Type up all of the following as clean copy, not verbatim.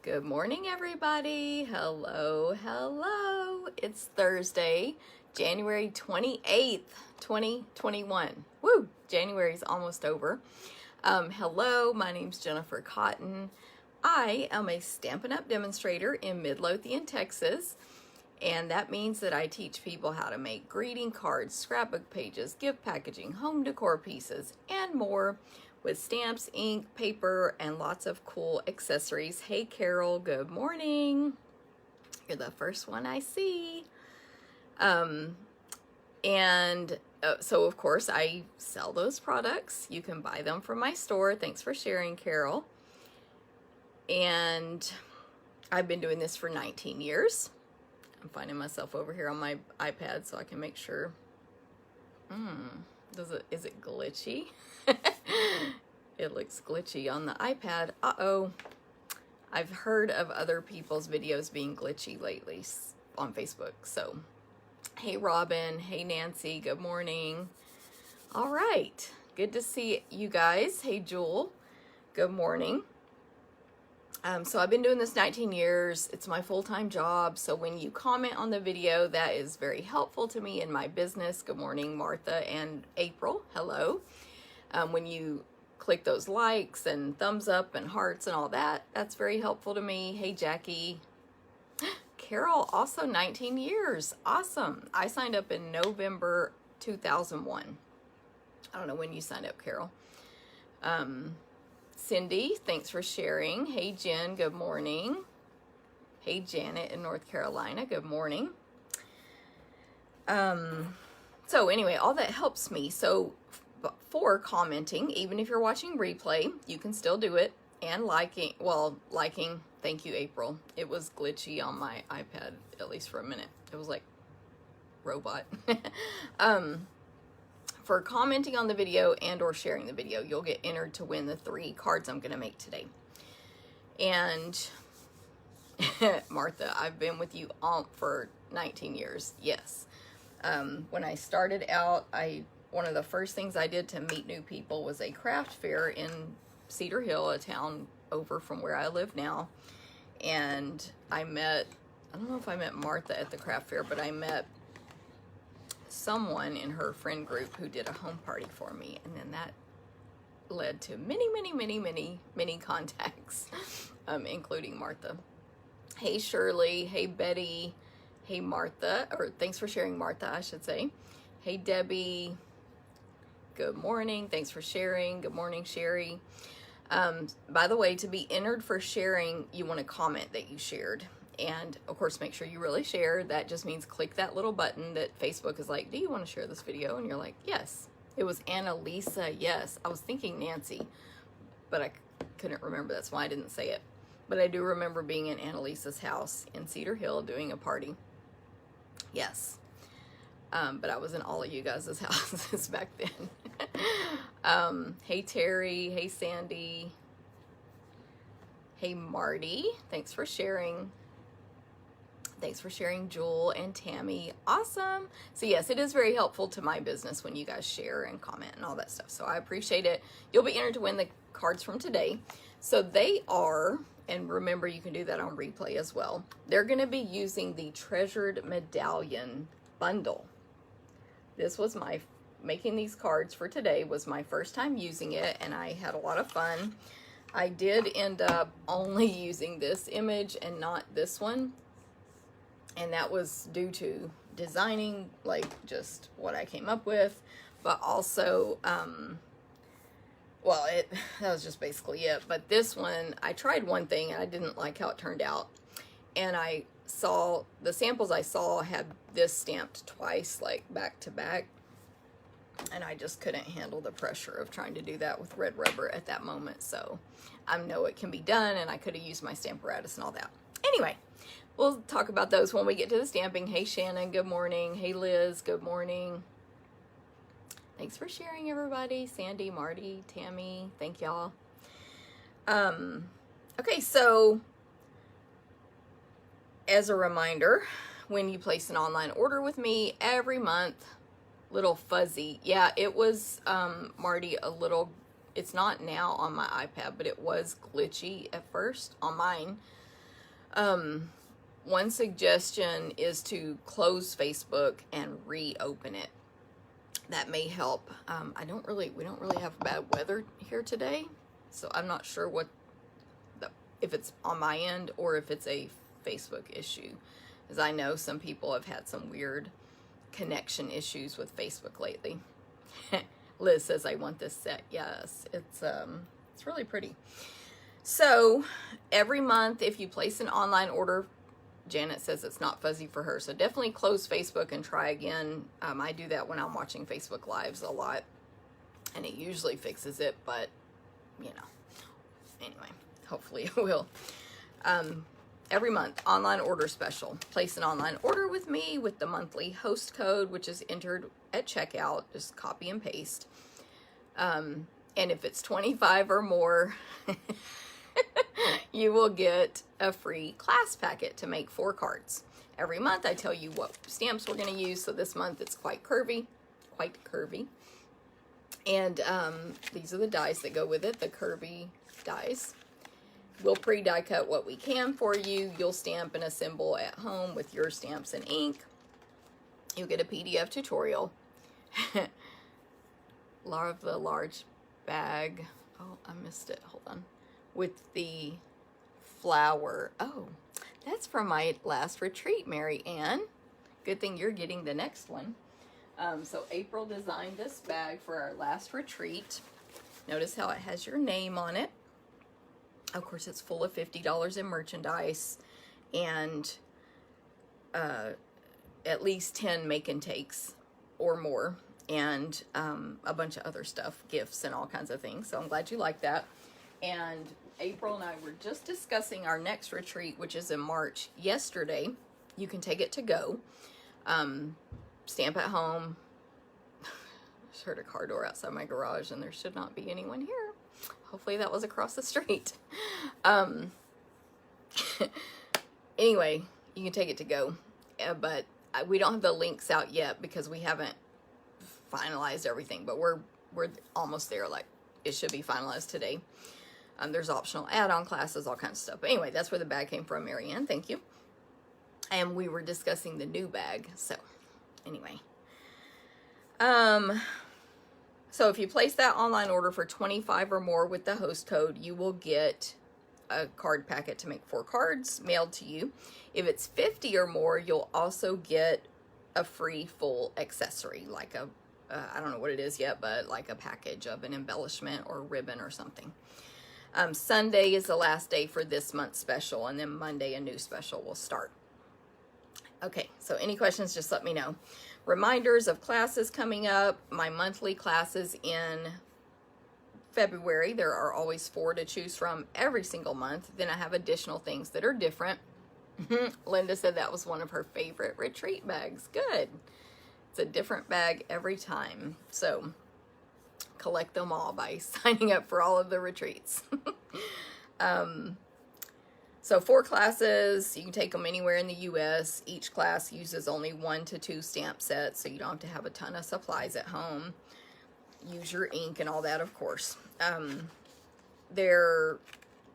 Good morning, everybody. Hello, hello. It's Thursday, January 28th, 2021. Woo! January's almost over. Hello, my name's Jennifer Cotton. I am a Stampin' Up demonstrator in Midlothian, Texas. And that means that I teach people how to make greeting cards, scrapbook pages, gift packaging, home decor pieces, and more with stamps, ink, paper, and lots of cool accessories. Hey, Carol, good morning. You're the first one I see. So of course, I sell those products. You can buy them from my store. Thanks for sharing, Carol. And I've been doing this for 19 years. I'm finding myself over here on my iPad so I can make sure. Is it glitchy? It looks glitchy on the iPad. Uh-oh. I've heard of other people's videos being glitchy lately on Facebook. So, hey Robin, hey Nancy, good morning. All right, good to see you guys. Hey Jewel, good morning. So I've been doing this 19 years. It's my full-time job. So when you comment on the video, that is very helpful to me in my business. Good morning, Martha and April. Hello. When you click those likes and thumbs up and hearts and all that, that's very helpful to me. Hey, Jackie. Carol, also 19 years. Awesome. I signed up in November 2001. I don't know when you signed up, Carol. Cindy, thanks for sharing. Hey, Jen, good morning. Hey, Janet in North Carolina, good morning. So anyway, all that helps me. So for commenting, even if you're watching replay, you can still do it. And liking, thank you, April. It was glitchy on my iPad, at least for a minute. It was like robot. For commenting on the video and or sharing the video, you'll get entered to win the 3 cards I'm going to make today. And Martha, I've been with you for 19 years. Yes. When I started out, one of the first things I did to meet new people was a craft fair in Cedar Hill, a town over from where I live now. And I don't know if I met Martha at the craft fair, but I met someone in her friend group who did a home party for me, and then that led to many contacts, including Martha. Hey Shirley, hey Betty, hey Martha, or thanks for sharing, Martha, I should say. Hey Debbie, good morning, thanks for sharing. Good morning, Sherry. By the way, to be entered for sharing, you want to comment that you shared. And of course, make sure you really share. That just means click that little button that Facebook is like, do you want to share this video? And you're like, yes. It was Annalisa, yes. I was thinking Nancy, but I couldn't remember. That's why I didn't say it. But I do remember being in Annalisa's house in Cedar Hill doing a party. Yes. But I was in all of you guys' houses back then. Hey Terry, hey Sandy, hey Marty, thanks for sharing. Thanks for sharing, Jewel and Tammy. Awesome. So yes, it is very helpful to my business when you guys share and comment and all that stuff. So I appreciate it. You'll be entered to win the cards from today. So they are, and remember you can do that on replay as well. They're going to be using the Treasured Medallion bundle. This was making these cards for today was my first time using it, and I had a lot of fun. I did end up only using this image and not this one. And that was due to designing, like, just what I came up with. But also, that was just basically it. But this one, I tried one thing, and I didn't like how it turned out. And I saw, the samples I saw had this stamped twice, like, back to back. And I just couldn't handle the pressure of trying to do that with red rubber at that moment. So, I know it can be done, and I could have used my Stamparatus and all that. Anyway. We'll talk about those when we get to the stamping. Hey, Shannon, good morning. Hey, Liz, good morning. Thanks for sharing, everybody. Sandy, Marty, Tammy, thank y'all. Okay, so as a reminder, when you place an online order with me every month, little fuzzy. Yeah, it was, Marty, it's not now on my iPad, but it was glitchy at first on mine. One suggestion is to close Facebook and reopen it. That may help. We don't really have bad weather here today, so I'm not sure if it's on my end or if it's a Facebook issue, as I know some people have had some weird connection issues with Facebook lately. Liz says, I want this set. Yes, it's really pretty. So every month, if you place an online order, Janet says it's not fuzzy for her. So definitely close Facebook and try again. I do that when I'm watching Facebook Lives a lot, and it usually fixes it, but you know, anyway, hopefully it will. Every month, online order special. Place an online order with me with the monthly host code, which is entered at checkout. Just copy and paste. And if it's 25 or more, you will get a free class packet to make 4 cards. Every month I tell you what stamps we're going to use. So this month it's quite curvy. And these are the dies that go with it, the curvy dies. We'll pre-die cut what we can for you. You'll stamp and assemble at home with your stamps and ink. You'll get a PDF tutorial. Love the large bag. Oh, I missed it. Hold on. With the flower. Oh, that's from my last retreat, Mary Ann. Good thing you're getting the next one. So April designed this bag for our last retreat. Notice how it has your name on it. Of course, it's full of $50 in merchandise and at least 10 make and takes or more, and a bunch of other stuff, gifts and all kinds of things. So I'm glad you like that. And April and I were just discussing our next retreat, which is in March, yesterday. You can take it to go. Stamp at home. Just heard a car door outside my garage, and there should not be anyone here. Hopefully that was across the street. Anyway, you can take it to go. But we don't have the links out yet because we haven't finalized everything. But we're almost there. Like, it should be finalized today. There's optional add-on classes, all kinds of stuff. But anyway, that's where the bag came from, Marianne. Thank you. And we were discussing the new bag. So, anyway. So if you place that online order for 25 or more with the host code, you will get a card packet to make 4 cards mailed to you. If it's 50 or more, you'll also get a free full accessory, like I don't know what it is yet, but like a package of an embellishment or ribbon or something. Sunday is the last day for this month's special, and then Monday a new special will start. Okay, so any questions, just let me know. Reminders of classes coming up. My monthly classes in February. There are always 4 to choose from every single month. Then I have additional things that are different. Linda said that was one of her favorite retreat bags. Good. It's a different bag every time. So collect them all by signing up for all of the retreats. So 4 classes, you can take them anywhere in the U.S. Each class uses only 1 to 2 stamp sets, so you don't have to have a ton of supplies at home. Use your ink and all that, of course. They're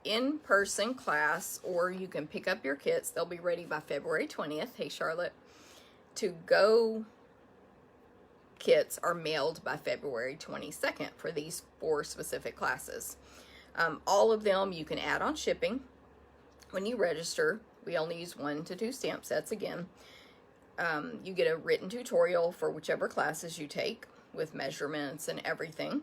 in-person class, or you can pick up your kits. They'll be ready by February 20th. Hey, Charlotte. To-go kits are mailed by February 22nd for these 4 specific classes. All of them you can add on shipping. When you register, we only use 1 to 2 stamp sets again. You get a written tutorial for whichever classes you take with measurements and everything.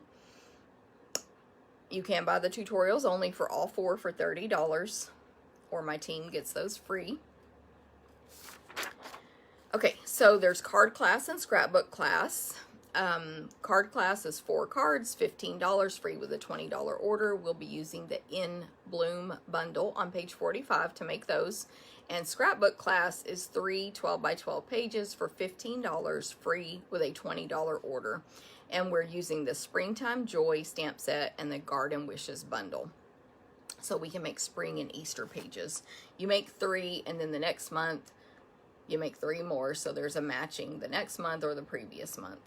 You can buy the tutorials only for all 4 for $30, or my team gets those free. Okay, so there's card class and scrapbook class. Card class is 4 cards, $15, free with a $20 order. We'll be using the In Bloom bundle on page 45 to make those. And scrapbook class is 3 12 by 12 pages for $15, free with a $20 order. And we're using the Springtime Joy stamp set and the Garden Wishes bundle. So we can make spring and Easter pages. You make 3, and then the next month you make 3 more. So there's a matching the next month or the previous month.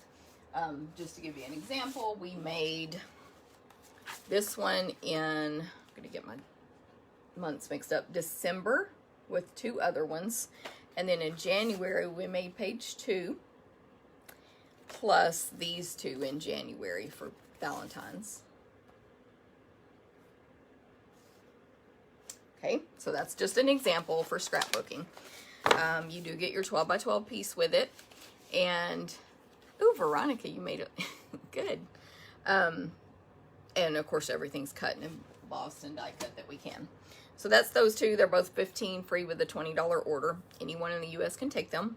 Just to give you an example, we made this one in, I'm going to get my months mixed up, December with 2 other ones. And then in January, we made page 2, plus these 2 in January for Valentine's. Okay, so that's just an example for scrapbooking. You do get your 12 by 12 piece with it. And, ooh, Veronica, you made it good. And of course, everything's cut and embossed and die cut that we can. So that's those 2. They're both $15 free with a $20 order. Anyone in the U.S. can take them.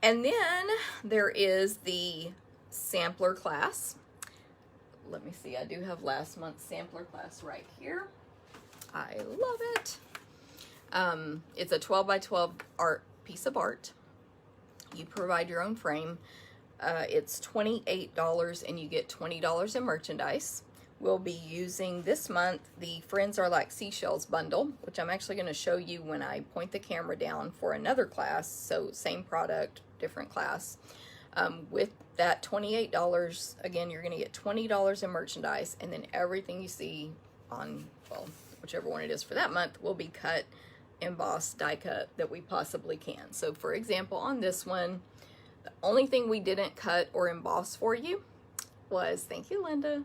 And then there is the sampler class. Let me see. I do have last month's sampler class right here. I love it. It's a 12 by 12 piece of art. You provide your own frame. It's $28 and you get $20 in merchandise. We'll be using this month the Friends Are Like Seashells bundle, which I'm actually going to show you when I point the camera down for another class. So same product, different class. With that $28, again, you're going to get $20 in merchandise, and then everything you see on, well, whichever one it is for that month will be cut, embossed, die cut that we possibly can. So for example, on this one, the only thing we didn't cut or emboss for you was, thank you, Linda,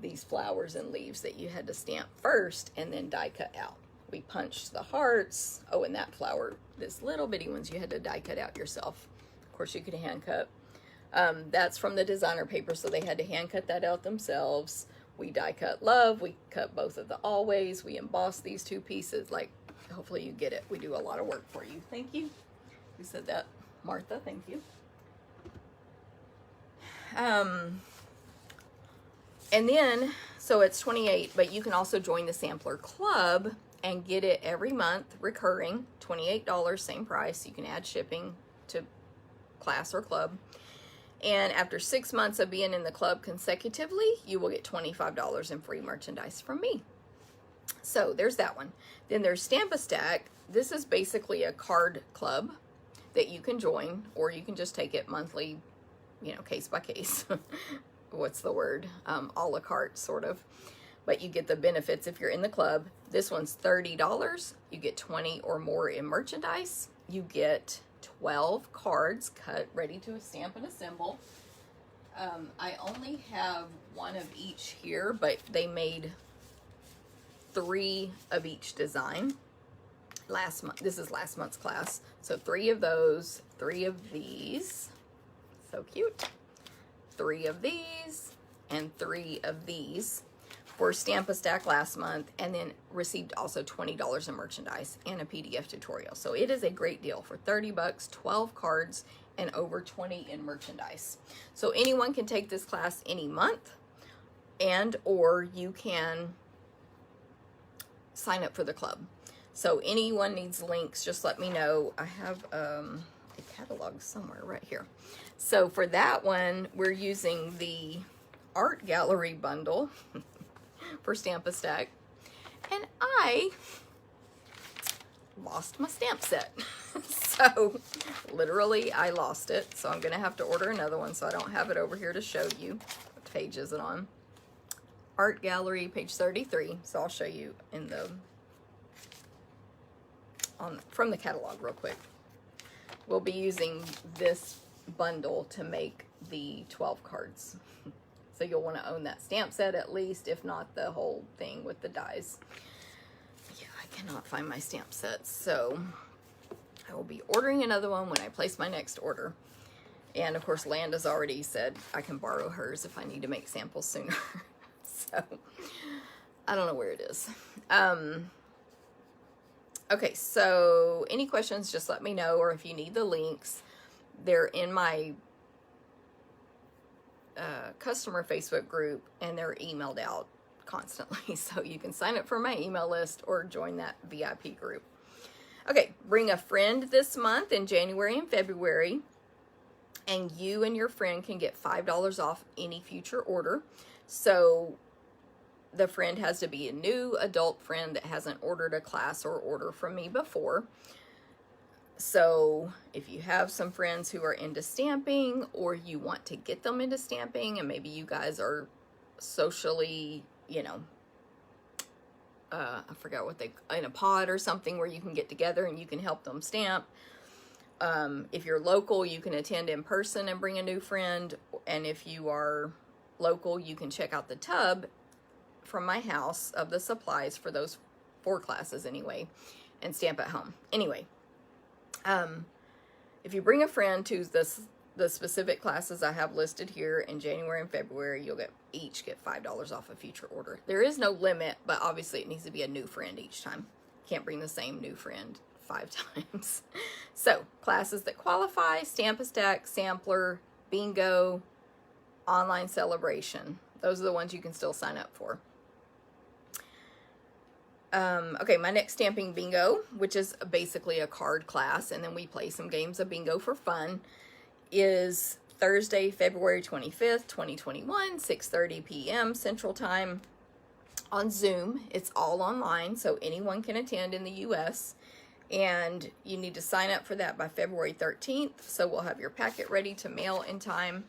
these flowers and leaves that you had to stamp first and then die cut out. We punched the hearts. Oh, and that flower, this little bitty ones, you had to die cut out yourself. Of course, you could hand cut. That's from the designer paper, so they had to hand cut that out themselves. We die cut love. We cut both of the always. We embossed these 2 pieces. Like, hopefully you get it. We do a lot of work for you. Thank you. Who said that? Martha, thank you. And then, so it's $28, but you can also join the sampler club and get it every month, recurring, $28, same price. You can add shipping to class or club. And after 6 months of being in the club consecutively, you will get $25 in free merchandise from me. So there's that one. Then there's Stamp a Stack. This is basically a card club that you can join, or you can just take it monthly, you know, case by case. What's the word? A la carte, sort of. But you get the benefits if you're in the club. This one's $30. You get 20 or more in merchandise. You get 12 cards cut, ready to stamp and assemble. I only have 1 of each here, but they made 3 of each design last month. This is last month's class. So 3 of those, 3 of these. So cute. 3 of these, and 3 of these for Stamp a Stack last month, and then received also $20 in merchandise and a PDF tutorial. So it is a great deal for 30 bucks, 12 cards, and over 20 in merchandise. So anyone can take this class any month, and or you can sign up for the club. So anyone needs links, just let me know. I have a catalog somewhere right here. So for that one, we're using the art gallery bundle for Stamp a Stack. And I lost my stamp set. So literally I lost it. So I'm going to have to order another one, so I don't have it over here to show you. What page is it on? Art gallery, page 33. So I'll show you in the from the catalog real quick. We'll be using this bundle to make the 12 cards. So you'll want to own that stamp set at least, if not the whole thing with the dies. Yeah, I cannot find my stamp sets, so I will be ordering another one when I place my next order. And of course, Landa's already said I can borrow hers if I need to make samples sooner. So I don't know where it is. Okay, so any questions, just let me know, or if you need the links, they're in my customer Facebook group, and they're emailed out constantly. So you can sign up for my email list or join that VIP group. Okay, bring a friend this month in January and February, and you and your friend can get $5 off any future order. So the friend has to be a new adult friend that hasn't ordered a class or order from me before. So if you have some friends who are into stamping, or you want to get them into stamping, and maybe you guys are socially, you know, I forgot what in a pod or something where you can get together and you can help them stamp. If you're local, you can attend in person and bring a new friend. And if you are local, you can check out the tub from my house of the supplies for those 4 classes anyway, and stamp at home. Anyway, if you bring a friend to the specific classes I have listed here in January and February, you'll each get $5 off a future order. There is no limit, but obviously it needs to be a new friend each time. Can't bring the same new friend 5 times. So, classes that qualify: Stamp a Stack, Sampler, Bingo, Online Celebration. Those are the ones you can still sign up for. Okay, my next Stamping Bingo, which is basically a card class, and then we play some games of bingo for fun, is Thursday, February 25th, 2021, 6:30 p.m. Central Time on Zoom. It's all online, so anyone can attend in the U.S., and you need to sign up for that by February 13th, so we'll have your packet ready to mail in time.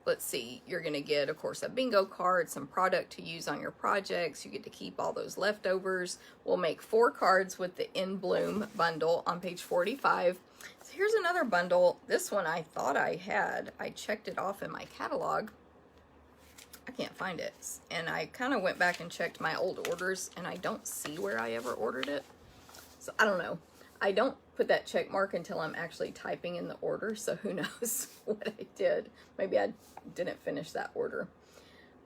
Let's see, you're going to get, of course, a bingo card, some product to use on your projects. You get to keep all those leftovers. We'll make 4 cards with the In Bloom bundle on page 45. So here's another bundle. This one I thought I had. I checked it off in my catalog. I can't find it. And I kind of went back and checked my old orders, and I don't see where I ever ordered it. So I don't know. I don't put that check mark until I'm actually typing in the order, so who knows what I did. Maybe I didn't finish that order.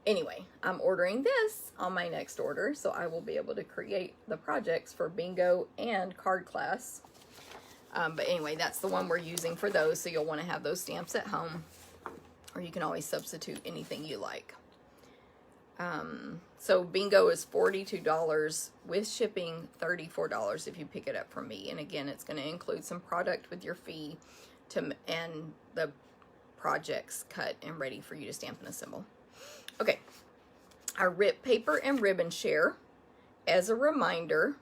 Anyway, I'm ordering this on my next order, so I will be able to create the projects for bingo and card class. But anyway, that's the one we're using for those, so you'll want to have those stamps at home, or you can always substitute anything you like. So bingo is $42 with shipping, $34 if you pick it up from me. And again, it's going to include some product with your fee and the projects cut and ready for you to stamp and assemble. Okay, our Rip Paper and Ribbon Share. As a reminder,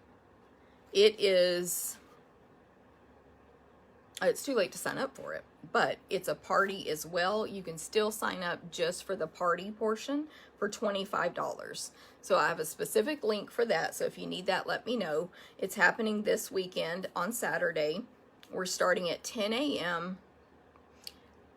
it's too late to sign up for it, but it's a party as well. You can still sign up just for the party portion for $25. So I have a specific link for that. So if you need that, let me know. It's happening this weekend on Saturday. We're starting at 10 a.m.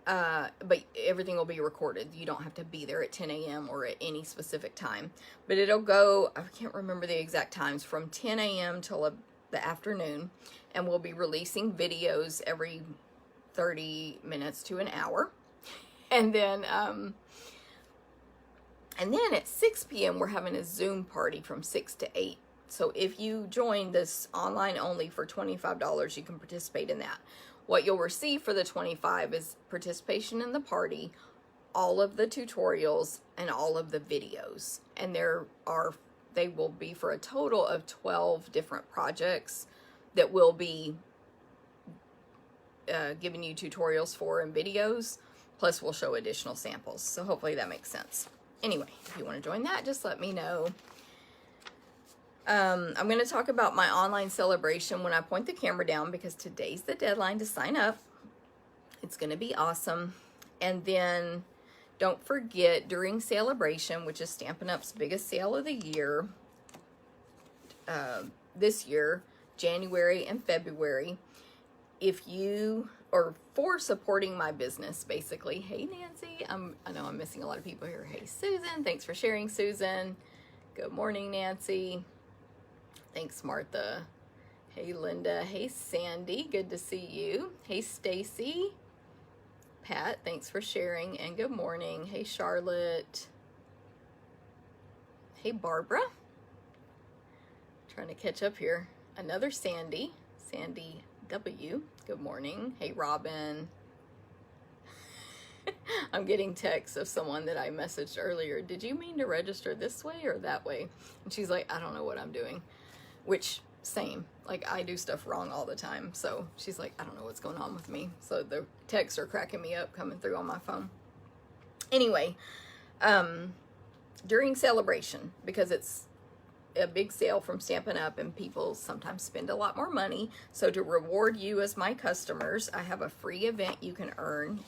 But everything will be recorded. You don't have to be there at 10 a.m. or at any specific time. But it'll go, I can't remember the exact times, from 10 a.m. till the afternoon. And we'll be releasing videos every 30 minutes to an hour. And then at 6 p.m. we're having a Zoom party from 6 to 8. So if you join this online only for $25, you can participate in that. What you'll receive for the $25 is participation in the party, all of the tutorials, and all of the videos. And they will be for a total of 12 different projects that will be giving you tutorials for and videos, plus we'll show additional samples. So hopefully that makes sense. Anyway, if you want to join that, just let me know. I'm going to talk about my online celebration when I point the camera down, because today's the deadline to sign up. It's going to be awesome. And then don't forget, during sale-a-bration, which is Stampin' Up's biggest sale of the year, this year, January and February, for supporting my business, basically. Hey, Nancy. I know I'm missing a lot of people here. Hey, Susan. Thanks for sharing, Susan. Good morning, Nancy. Thanks, Martha. Hey, Linda. Hey, Sandy. Good to see you. Hey, Stacy. Pat, thanks for sharing, and good morning. Hey, Charlotte. Hey, Barbara. Trying to catch up here. Another Sandy. Sandy W. Good morning. Hey, Robin. I'm getting texts of someone that I messaged earlier. Did you mean to register this way or that way? And she's like, I don't know what I'm doing. Which, same. Like, I do stuff wrong all the time. So she's like, I don't know what's going on with me. So the texts are cracking me up coming through on my phone. Anyway, during celebration, because it's a big sale from Stampin' Up and people sometimes spend a lot more money. So to reward you as my customers, I have a free event you can earn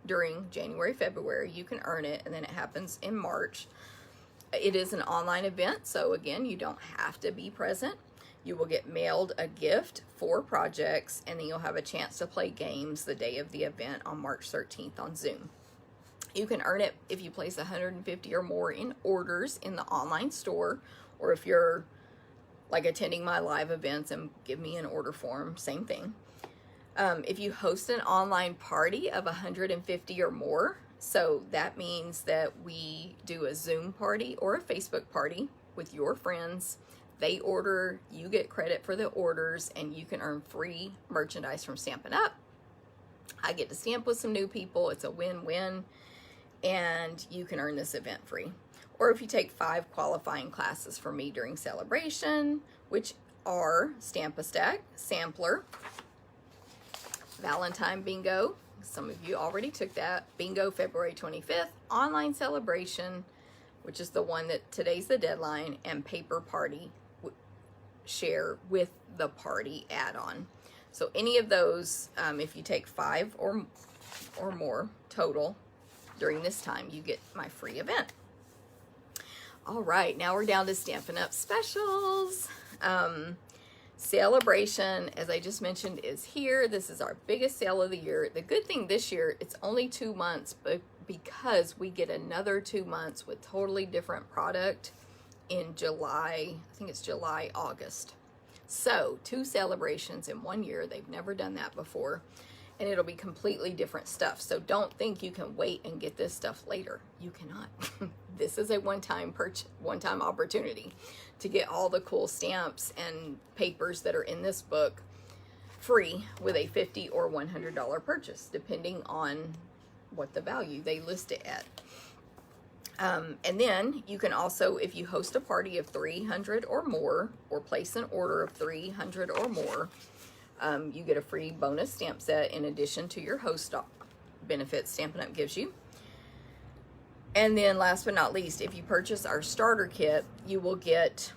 during January, February. You can earn it, and then it happens in March. It is an online event, so again, you don't have to be present. You will get mailed a gift for projects, and then you'll have a chance to play games the day of the event on March 13th on Zoom. You can earn it if you place 150 or more in orders in the online store, or if you're like attending my live events and give me an order form, same thing. If you host an online party of 150 or more, so that means that we do a Zoom party or a Facebook party with your friends. They order, you get credit for the orders, and you can earn free merchandise from Stampin' Up. I get to stamp with some new people. It's a win-win, and you can earn this event free. Or if you take 5 qualifying classes from me during Sale-a-bration, which are Stamp-a-Stack, Sampler, Valentine Bingo, some of you already took that, Bingo February 25th, Online Sale-a-bration, which is the one that today's the deadline, and Paper Party share with the party add-on. So any of those, if you take 5 or more total during this time, you get my free event. All right, now we're down to Stampin' Up Specials. Sale-a-bration, as I just mentioned, is here. This is our biggest sale of the year. The good thing this year, it's only 2 months, but because we get another 2 months with totally different product in July, I think it's July, August. So 2 celebrations in 1 year. They've never done that before. And it'll be completely different stuff. So don't think you can wait and get this stuff later. You cannot. This is a one-time opportunity to get all the cool stamps and papers that are in this book free with a $50 or $100 purchase, depending on what the value they list it at. And then you can also, if you host a party of 300 or more, or place an order of 300 or more, you get a free bonus stamp set in addition to your host benefits Stampin' Up gives you. And then last but not least, if you purchase our starter kit, you will get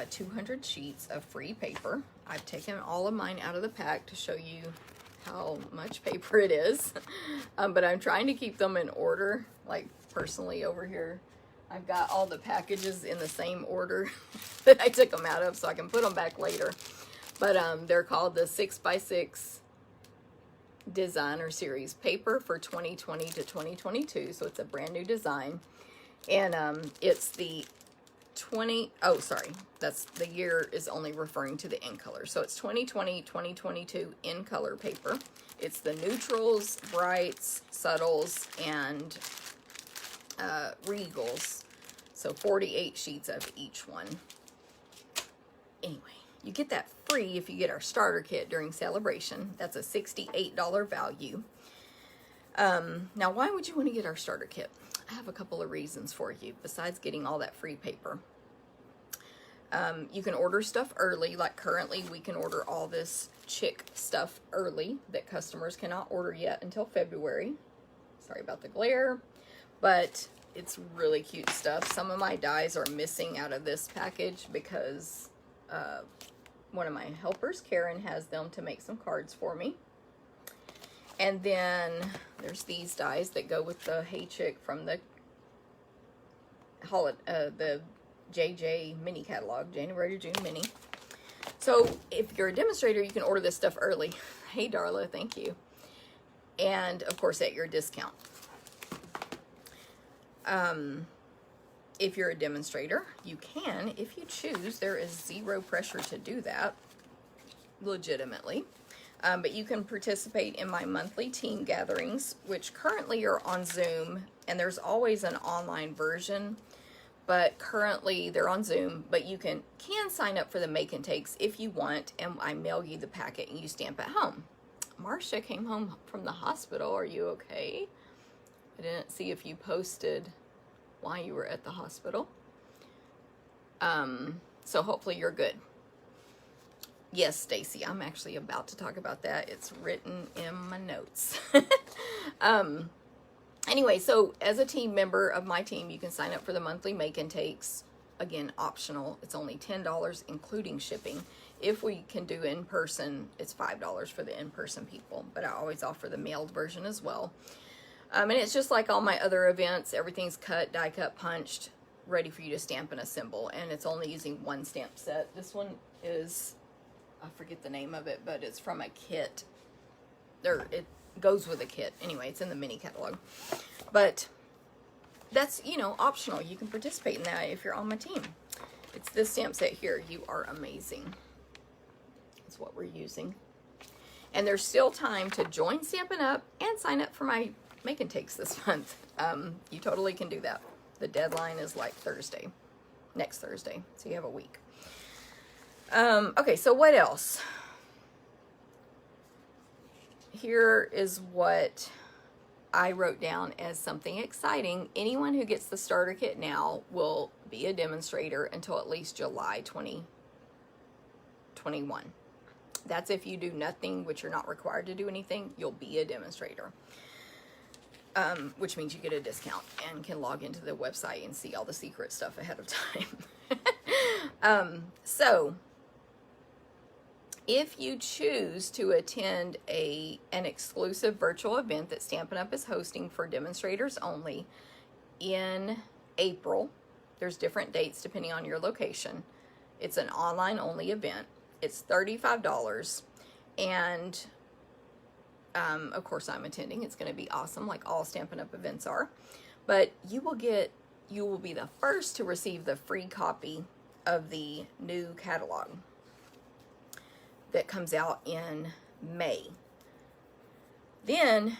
200 sheets of free paper. I've taken all of mine out of the pack to show you how much paper it is. But I'm trying to keep them in order. Like personally over here, I've got all the packages in the same order that I took them out of, so I can put them back later. But they're called the 6x6 Designer Series paper for 2020 to 2022. So it's a brand new design. And it's the that's the year is only referring to the in color. So it's 2020, 2022 in color paper. It's the neutrals, brights, subtles, and regals. So 48 sheets of each one. Anyway, you get that free if you get our starter kit during Sale-a-bration. That's a $68 value. Now, why would you want to get our starter kit? I have a couple of reasons for you, besides getting all that free paper. You can order stuff early. Like currently, we can order all this chick stuff early that customers cannot order yet until February. Sorry about the glare, but it's really cute stuff. Some of my dies are missing out of this package because one of my helpers, Karen, has them to make some cards for me. And then there's these dies that go with the Hey Chick from the JJ mini catalog, January to June mini. So if you're a demonstrator, you can order this stuff early. Hey Darla, thank you. And of course at your discount. If you're a demonstrator, you can, if you choose. There is zero pressure to do that, legitimately. But you can participate in my monthly team gatherings, which currently are on Zoom, and there's always an online version, but currently they're on Zoom. But you can sign up for the make and takes if you want, and I mail you the packet and you stamp at home. Marcia came home from the hospital. Are you okay? I didn't see if you posted why you were at the hospital. So hopefully you're good. Yes, Stacy, I'm actually about to talk about that. It's written in my notes. Anyway, so as a team member of my team, you can sign up for the monthly make and takes. Again, optional. It's only $10, including shipping. If we can do in person, it's $5 for the in-person people, but I always offer the mailed version as well. And it's just like all my other events. Everything's cut, die cut, punched, ready for you to stamp and assemble. And it's only using one stamp set. This one is, I forget the name of it, but it's from a kit. It goes with a kit. Anyway, it's in the mini catalog. But that's, you know, optional. You can participate in that if you're on my team. It's this stamp set here. You are amazing. That's what we're using. And there's still time to join Stampin' Up and sign up for my Make and Takes this month. You totally can do that. The deadline is like Thursday, next Thursday. So you have a week. Okay, so what else? Here is what I wrote down as something exciting. Anyone who gets the starter kit now will be a demonstrator until at least July 2021. That's if you do nothing, which you're not required to do anything, you'll be a demonstrator. Which means you get a discount and can log into the website and see all the secret stuff ahead of time. So if you choose to attend an exclusive virtual event that Stampin' Up is hosting for demonstrators only in April, there's different dates depending on your location. It's an online only event. It's $35, and of course I'm attending. It's going to be awesome, like all Stampin' Up events are. But you will be the first to receive the free copy of the new catalog that comes out in May. Then,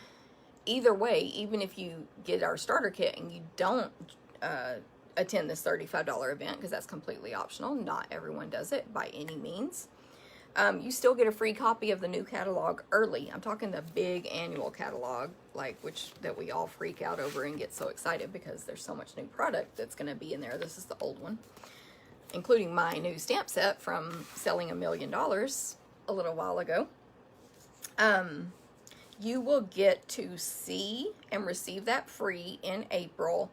either way, even if you get our starter kit and you don't attend this $35 event, because that's completely optional, not everyone does it by any means, you still get a free copy of the new catalog early. I'm talking the big annual catalog, that we all freak out over and get so excited because there's so much new product that's going to be in there. This is the old one, including my new stamp set from selling $1 million a little while ago. You will get to see and receive that free in April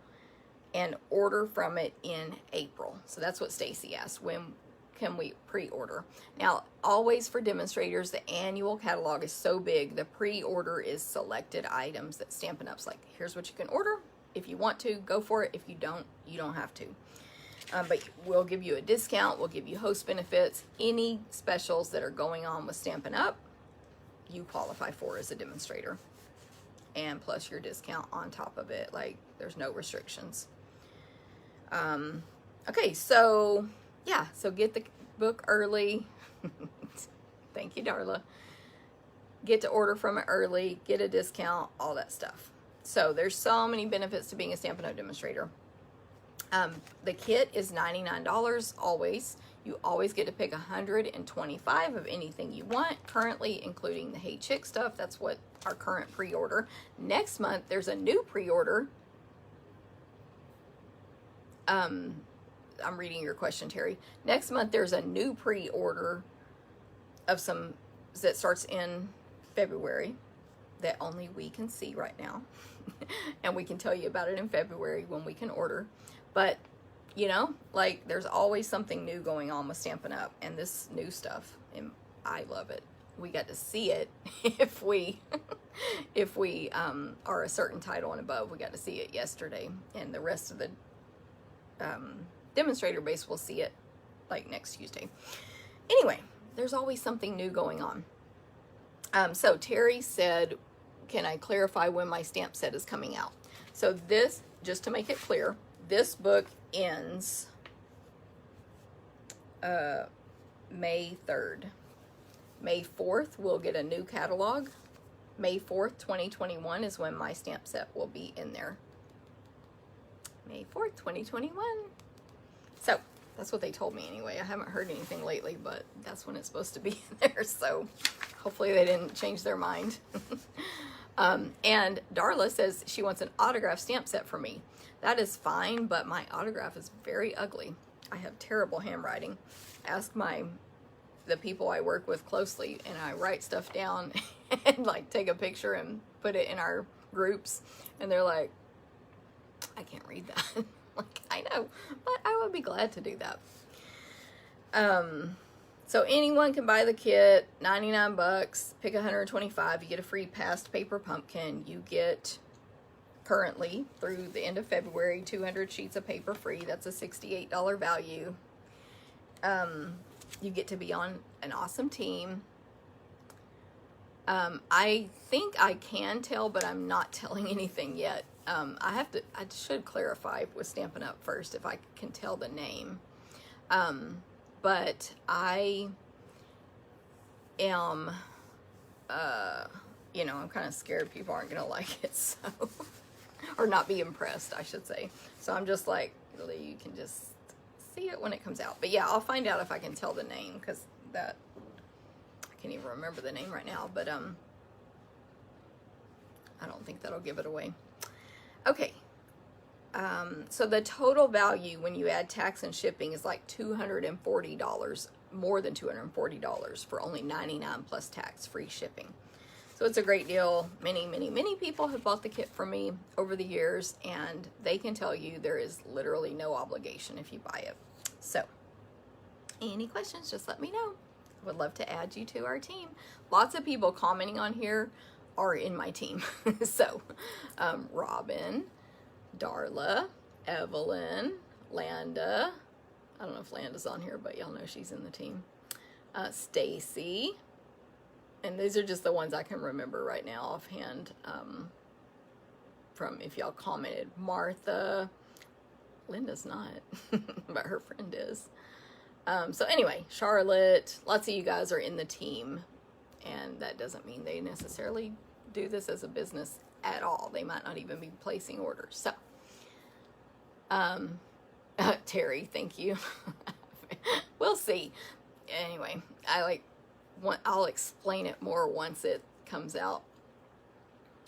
and order from it in April. So that's what Stacy asked. When can we pre-order? Now, always for demonstrators, the annual catalog is so big, the pre-order is selected items that Stampin' Up's like, here's what you can order. If you want to, go for it. If you don't, you don't have to. But we'll give you a discount. We'll give you host benefits. Any specials that are going on with Stampin' Up, you qualify for as a demonstrator. And plus your discount on top of it. Like, there's no restrictions. Okay, so yeah, so get the book early. Thank you, Darla. Get to order from it early, get a discount, all that stuff. So there's so many benefits to being a Stampin' Up demonstrator. The kit is $99 always. You always get to pick 125 of anything you want, currently including the Hey Chick stuff. That's what our current pre-order. Next month, there's a new pre-order. I'm reading your question, Terry. Next month, there's a new pre-order of some that starts in February that only we can see right now. And we can tell you about it in February when we can order. But, you know, like, there's always something new going on with Stampin' Up. And this new stuff, and I love it. We got to see it if we are a certain title and above. We got to see it yesterday. And the rest of the demonstrator base will see it like next Tuesday. Anyway, there's always something new going on. So Terry said, can I clarify when my stamp set is coming out? So this, just to make it clear, this book ends May 3rd. May 4th, we'll get a new catalog. May 4th, 2021 is when my stamp set will be in there. May 4th, 2021. So that's what they told me anyway. I haven't heard anything lately, but that's when it's supposed to be in there. So hopefully they didn't change their mind. And Darla says she wants an autograph stamp set for me. That is fine, but my autograph is very ugly. I have terrible handwriting. Ask the people I work with closely, and I write stuff down and like take a picture and put it in our groups, and they're like, I can't read that. Like, I know, but I would be glad to do that. So anyone can buy the kit, 99 bucks, pick 125, you get a free past paper pumpkin, you get currently through the end of February, 200 sheets of paper free. That's a $68 value. You get to be on an awesome team. I think I can tell, but I'm not telling anything yet. I should clarify with Stampin' Up first if I can tell the name. But I am, you know, I'm kind of scared people aren't going to like it, so, or not be impressed, I should say. So I'm just like, you can just see it when it comes out. But yeah, I'll find out if I can tell the name, because that, I can't even remember the name right now, but I don't think that'll give it away. Okay. So the total value when you add tax and shipping is like $240, more than $240 for only $99 plus tax, free shipping. So it's a great deal. Many, many, many people have bought the kit from me over the years, and they can tell you there is literally no obligation if you buy it. So any questions, just let me know. Would love to add you to our team. Lots of people commenting on here are in my team. So Robin, Darla, Evelyn, Landa, I don't know if Landa's on here, but y'all know she's in the team. Stacy, and these are just the ones I can remember right now offhand, from if y'all commented. Martha, Linda's not, but her friend is. So anyway, Charlotte, lots of you guys are in the team, and that doesn't mean they necessarily do this as a business at all. They might not even be placing orders. So, Terry, thank you. We'll see. Anyway, I'll explain it more once it comes out.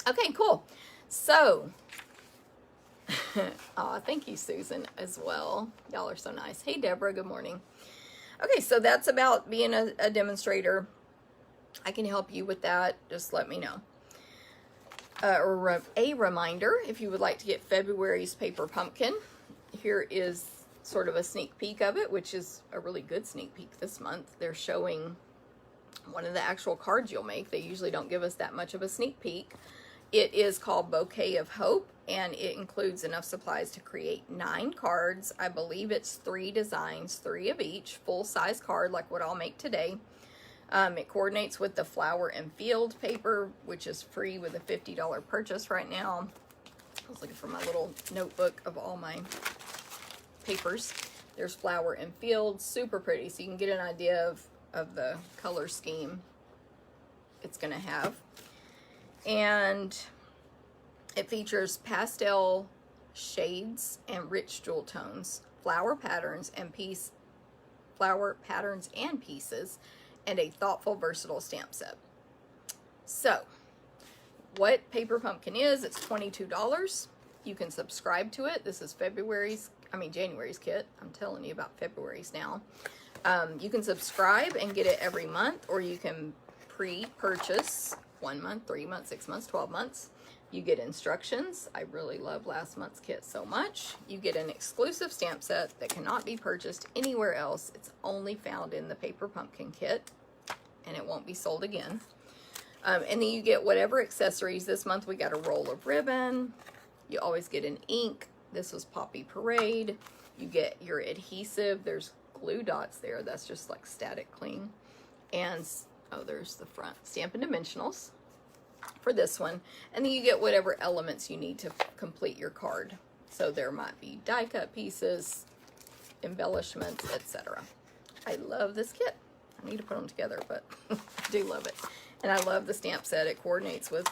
Okay, cool. So, thank you, Susan, as well. Y'all are so nice. Hey, Deborah, good morning. Okay, so that's about being a demonstrator. I can help you with that. Just let me know. A reminder, if you would like to get February's paper pumpkin, here is sort of a sneak peek of it, which is a really good sneak peek this month. They're showing one of the actual cards you'll make. They usually don't give us that much of a sneak peek. It is called Bouquet of Hope, and it includes enough supplies to create 9 cards. I believe it's 3 designs, 3 of each, full-size card like what I'll make today. It coordinates with the Flower and Field paper, which is free with a $50 purchase right now. I was looking for my little notebook of all my papers. There's Flower and Field, super pretty, so you can get an idea of the color scheme it's going to have. And it features pastel shades and rich jewel tones, flower patterns and pieces, and a thoughtful, versatile stamp set. So, what Paper Pumpkin is, it's $22. You can subscribe to it. This is January's kit. I'm telling you about February's now. You can subscribe and get it every month, or you can pre-purchase 1 month, 3 months, 6 months, 12 months. You get instructions. I really love last month's kit so much. You get an exclusive stamp set that cannot be purchased anywhere else. It's only found in the Paper Pumpkin kit, and it won't be sold again. And then you get whatever accessories. This month we got a roll of ribbon. You always get an ink. This was Poppy Parade. You get your adhesive. There's glue dots there. That's just like static cling. And, oh, there's the front. Stampin' Dimensionals for this one. And then you get whatever elements you need to complete your card. So there might be die cut pieces, embellishments, etc. I love this kit. I need to put them together, but I do love it. And I love the stamp set. It coordinates with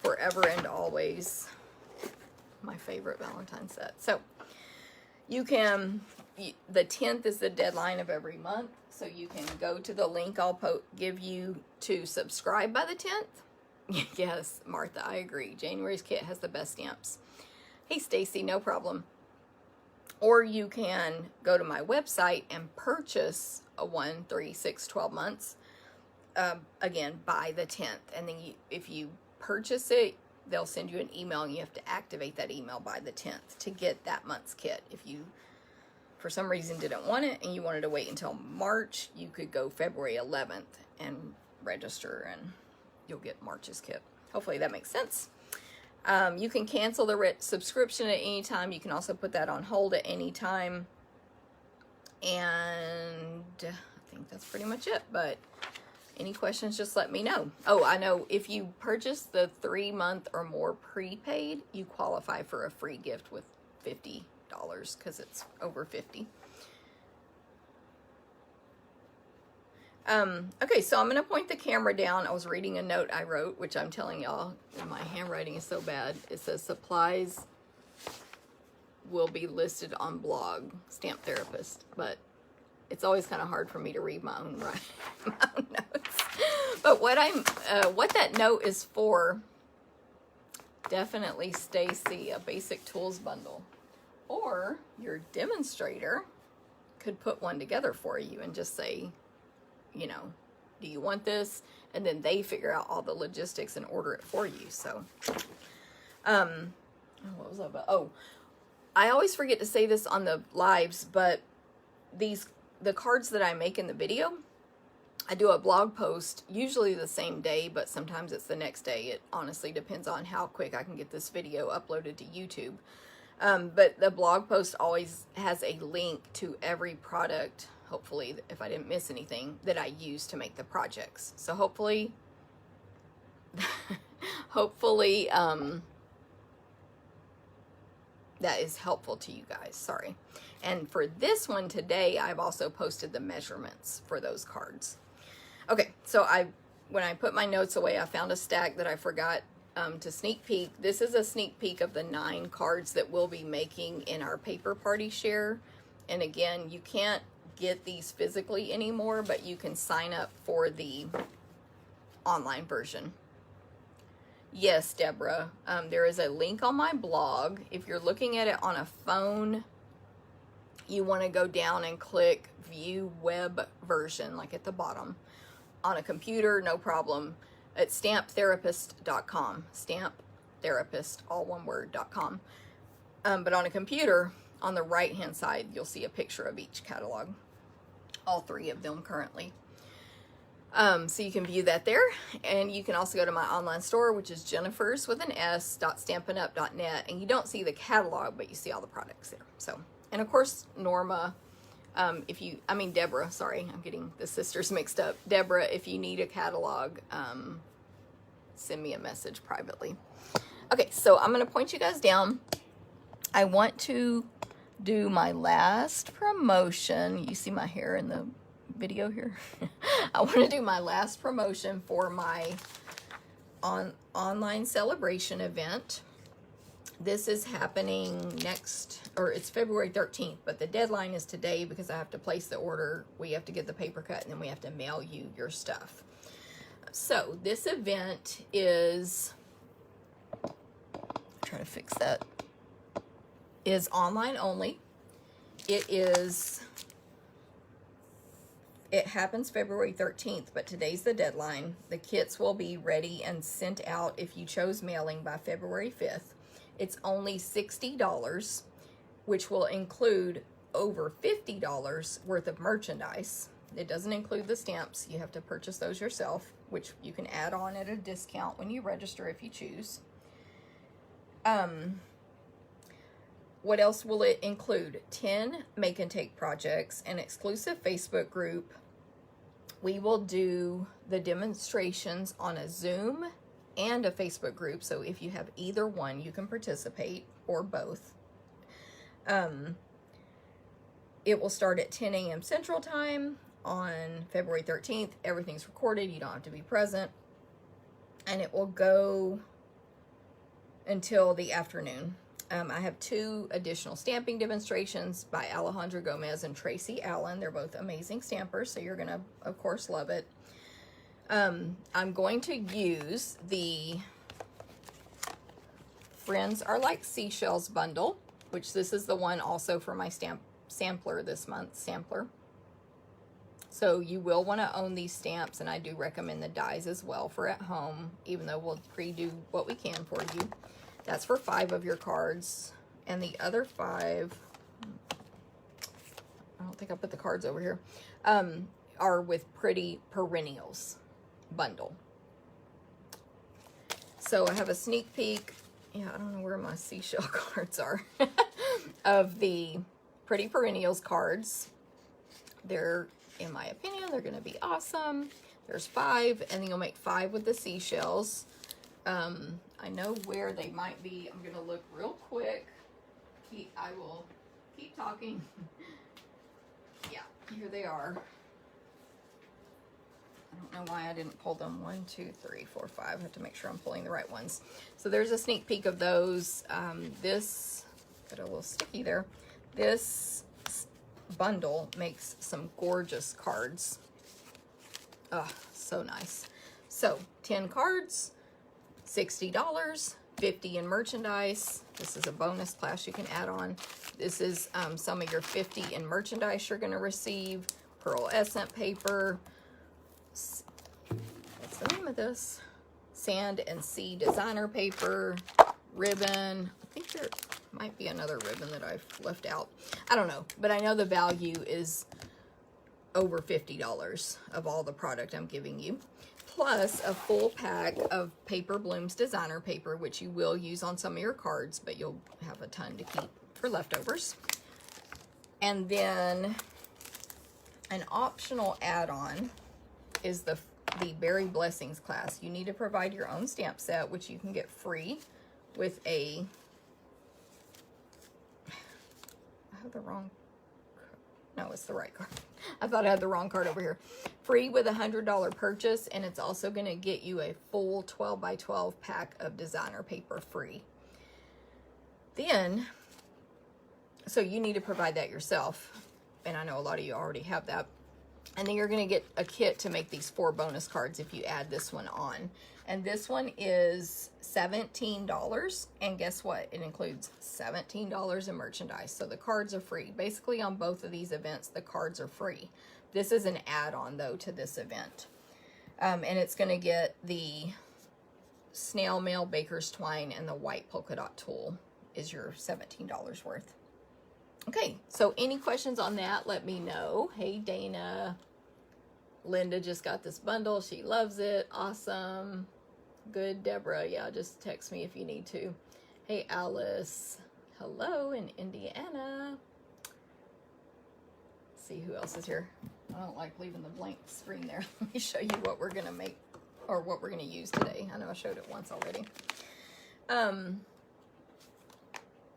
Forever and Always, my favorite Valentine set. So you can, the 10th is the deadline of every month. So you can go to the link I'll give you to subscribe by the 10th. Yes, Martha, I agree. January's kit has the best stamps. Hey, Stacy, no problem. Or you can go to my website and purchase a 1, 3, 6, 12 months, again, by the 10th. And then if you purchase it, they'll send you an email, and you have to activate that email by the 10th to get that month's kit. If you, for some reason, didn't want it and you wanted to wait until March, you could go February 11th and register, and you'll get March's kit. Hopefully that makes sense. You can cancel the subscription at any time. You can also put that on hold at any time. And I think that's pretty much it. But any questions, just let me know. Oh, I know if you purchase the 3-month or more prepaid, you qualify for a free gift with $50 because it's over 50. Okay, so I'm going to point the camera down. I was reading a note I wrote, which I'm telling y'all, my handwriting is so bad. It says supplies will be listed on blog, Stamp Therapist, but it's always kind of hard for me to read my own notes. But what that note is for, definitely Stacy, a basic tools bundle. Or your demonstrator could put one together for you and just say, you know, do you want this? And then they figure out all the logistics and order it for you. So, what was that about? Oh, I always forget to say this on the lives, but the cards that I make in the video, I do a blog post, usually the same day, but sometimes it's the next day. It honestly depends on how quick I can get this video uploaded to YouTube. But the blog post always has a link to every product, hopefully, if I didn't miss anything, that I use to make the projects. So hopefully, that is helpful to you guys. Sorry. And for this one today, I've also posted the measurements for those cards. Okay, so when I put my notes away, I found a stack that I forgot to sneak peek. This is a sneak peek of the 9 cards that we'll be making in our paper party share. And again, you can't get these physically anymore, but you can sign up for the online version. Yes, Deborah, there is a link on my blog. If you're looking at it on a phone, you want to go down and click view web version, like at the bottom. On a computer, no problem. It's stamptherapist.com. Stamptherapist, all one word.com. But on a computer, on the right hand side, you'll see a picture of each catalog. All 3 of them currently. So you can view that there. And you can also go to my online store, which is Jennifer's with an S.stampinup.net. And you don't see the catalog, but you see all the products there. So, and of course, Norma, Deborah, sorry, I'm getting the sisters mixed up. Deborah, if you need a catalog, send me a message privately. Okay, so I'm going to point you guys down. I want to do my last promotion. You see my hair in the video here? I want to do my last promotion for my online sale-a-bration event. This is happening it's February 13th, but the deadline is today because I have to place the order. We have to get the paper cut and then we have to mail you your stuff. So this event is, try to fix that, is online only. It happens February 13th, but today's the deadline. The kits will be ready and sent out if you chose mailing by February 5th. It's only $60, which will include over $50 worth of merchandise. It doesn't include the stamps. You have to purchase those yourself, which you can add on at a discount when you register if you choose. What else will it include? 10 make and take projects, an exclusive Facebook group. We will do the demonstrations on a Zoom and a Facebook group, so if you have either one, you can participate, or both. It will start at 10 a.m. Central Time on February 13th. Everything's recorded. You don't have to be present. And it will go until the afternoon. I have 2 additional stamping demonstrations by Alejandra Gomez and Tracy Allen. They're both amazing stampers, so you're going to, of course, love it. I'm going to use the Friends Are Like Seashells bundle, which this is the one also for my sampler this month, So you will want to own these stamps, and I do recommend the dies as well for at home, even though we'll pre-do what we can for you. That's for 5 of your cards, and the other 5, I don't think I put the cards over here, are with Pretty Perennials bundle. So I have a sneak peek yeah, I don't know where my seashell cards are, of the Pretty Perennials cards. They're, in my opinion, they're going to be awesome. There's 5, and then you'll make 5 with the seashells. I know where they might be. I'm going to look real quick. I will keep talking. Yeah, here they are. I don't know why I didn't pull them. 1, 2, 3, 4, 5. I have to make sure I'm pulling the right ones. So there's a sneak peek of those. This, got a little sticky there. This bundle makes some gorgeous cards. Oh, so nice. So 10 cards, $60, 50 in merchandise. This is a bonus class you can add on. This is some of your 50 in merchandise you're going to receive. Pearlescent paper. What's the name of this? Sand and Sea designer paper. Ribbon. I think there might be another ribbon that I've left out. I don't know, but I know the value is over $50 of all the product I'm giving you, plus a full pack of Paper Blooms designer paper, which you will use on some of your cards, but you'll have a ton to keep for leftovers. And then an optional add-on is the Berry Blessings class. You need to provide your own stamp set, which you can get free with a, I have the wrong, no, it's the right card. I thought I had the wrong card over here. Free with a $100 purchase, and it's also going to get you a full 12 by 12 pack of designer paper free. Then, so you need to provide that yourself, and I know a lot of you already have that. And then you're going to get a kit to make these 4 bonus cards if you add this one on. And this one is $17, and guess what? It includes $17 in merchandise. So the cards are free. Basically on both of these events, the cards are free. This is an add-on, though, to this event. And it's going to get the snail mail baker's twine and the white polka dot tulle is your $17 worth. Okay, so any questions on that, let me know. Hey, Dana. Linda just got this bundle. She loves it. Awesome. Good, Deborah. Yeah, just text me if you need to. Hey, Alice. Hello in Indiana. Let's see who else is here. I don't like leaving the blank screen there. Let me show you what we're going to make, or what we're going to use today. I know I showed it once already.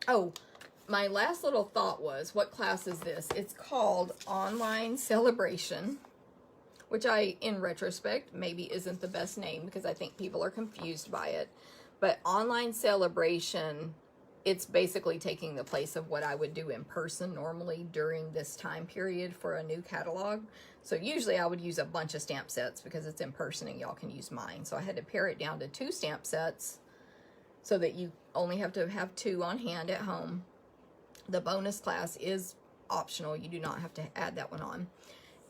Oh, my last little thought was, what class is this? It's called Online Sale-a-bration, which in retrospect, maybe isn't the best name because I think people are confused by it. But Online Sale-a-bration, it's basically taking the place of what I would do in person normally during this time period for a new catalog. So usually I would use a bunch of stamp sets because it's in person and y'all can use mine. So I had to pare it down to 2 stamp sets so that you only have to have 2 on hand at home. The bonus class is optional. You do not have to add that one on.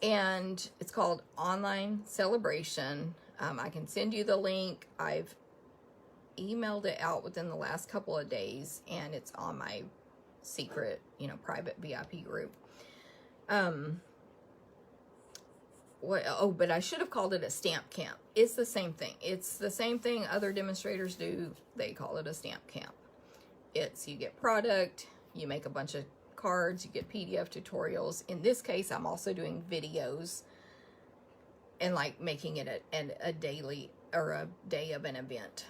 And it's called Online Sale-a-bration. I can send you the link. I've emailed it out within the last couple of days, and it's on my secret, private VIP group. But I should have called it a stamp camp. It's the same thing. It's the same thing other demonstrators do. They call it a stamp camp. You get product, you make a bunch of cards, you get PDF tutorials. In this case, I'm also doing videos and like making it a daily or a day of an event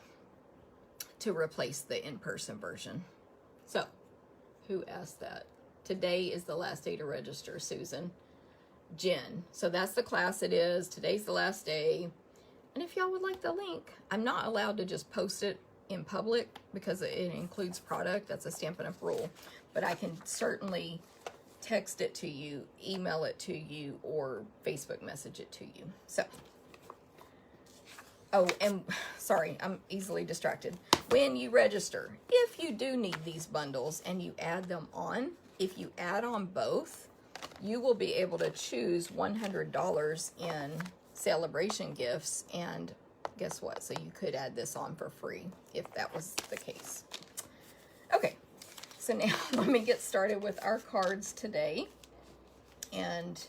to replace the in-person version. So, who asked that? Today is the last day to register, Susan. Jen. So that's the class it is. Today's the last day. And if y'all would like the link, I'm not allowed to just post it in public because it includes product. That's a Stampin' Up rule. But I can certainly text it to you, email it to you, or Facebook message it to you. So, oh, and sorry, I'm easily distracted. When you register, if you do need these bundles and you add them on, if you add on both, you will be able to choose $100 in sale-a-bration gifts, and guess what? So you could add this on for free if that was the case. Okay, so now let me get started with our cards today, and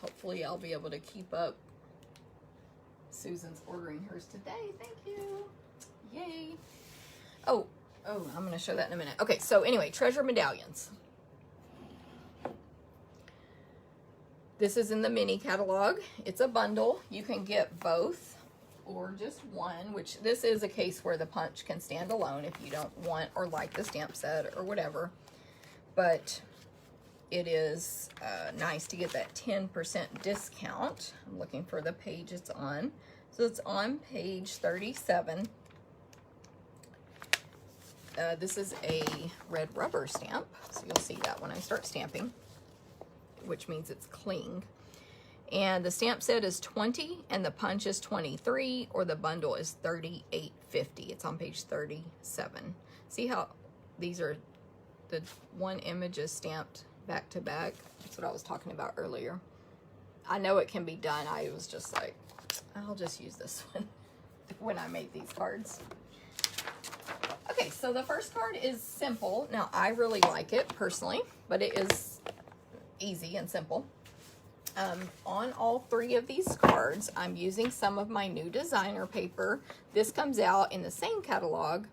hopefully I'll be able to keep up. Susan's ordering hers today. Thank you. Yay. Oh, I'm going to show that in a minute. Okay, so anyway, treasure medallions. This is in the mini catalog. It's a bundle. You can get both or just one, which this is a case where the punch can stand alone if you don't want or like the stamp set or whatever. But it is nice to get that 10% discount. I'm looking for the page it's on. So it's on page 37. This is a red rubber stamp, so you'll see that when I start stamping, which means it's cling. And the stamp set is 20 and the punch is 23, or the bundle is $38.50. It's on page 37. See how these are, the one image is stamped back to back? That's what I was talking about earlier. I know it can be done. I was just like, I'll just use this one when I make these cards. Okay, so the first card is simple. Now, I really like it personally, but it is easy and simple. On all three of these cards, I'm using some of my new designer paper. This comes out in the same catalog.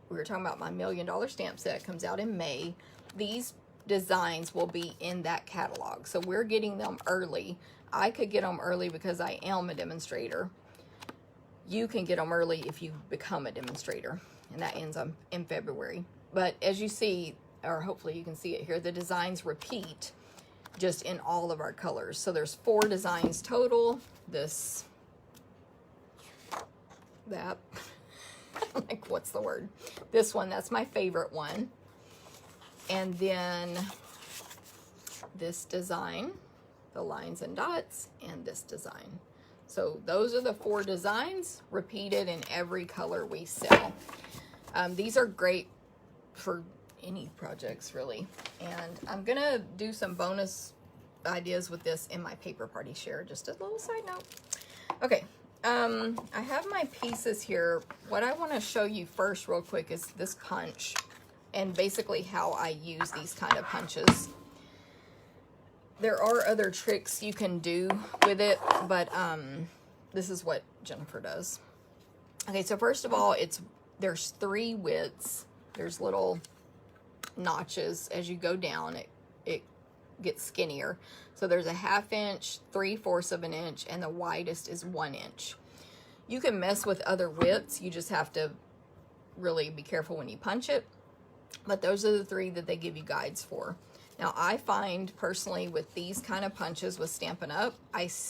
We were talking about my $1 million stamp set. It comes out in May. These designs will be in that catalog, so we're getting them early. I could get them early because I am a demonstrator. You can get them early if you become a demonstrator, and that ends in February. But as you see, or hopefully you can see it here, the designs repeat just in all of our colors. So there's 4 designs total. That, like, what's the word? This one, that's my favorite one. And then this design, the lines and dots, and this design. So those are the 4 designs repeated in every color we sell. These are great for any projects, really. And I'm gonna do some bonus ideas with this in my paper party share. Just a little side note. Okay, I have my pieces here. What I want to show you first real quick is this punch, and basically how I use these kind of punches. There are other tricks you can do with it, but this is what Jennifer does. Okay, so first of all, there's 3 widths. There's little notches as you go down. It gets skinnier. So there's a 1/2 inch, 3/4 of an inch, and the widest is 1 inch. You can mess with other widths. You just have to really be careful when you punch it. But those are the 3 that they give you guides for. Now, I find personally with these kind of punches with Stampin' Up,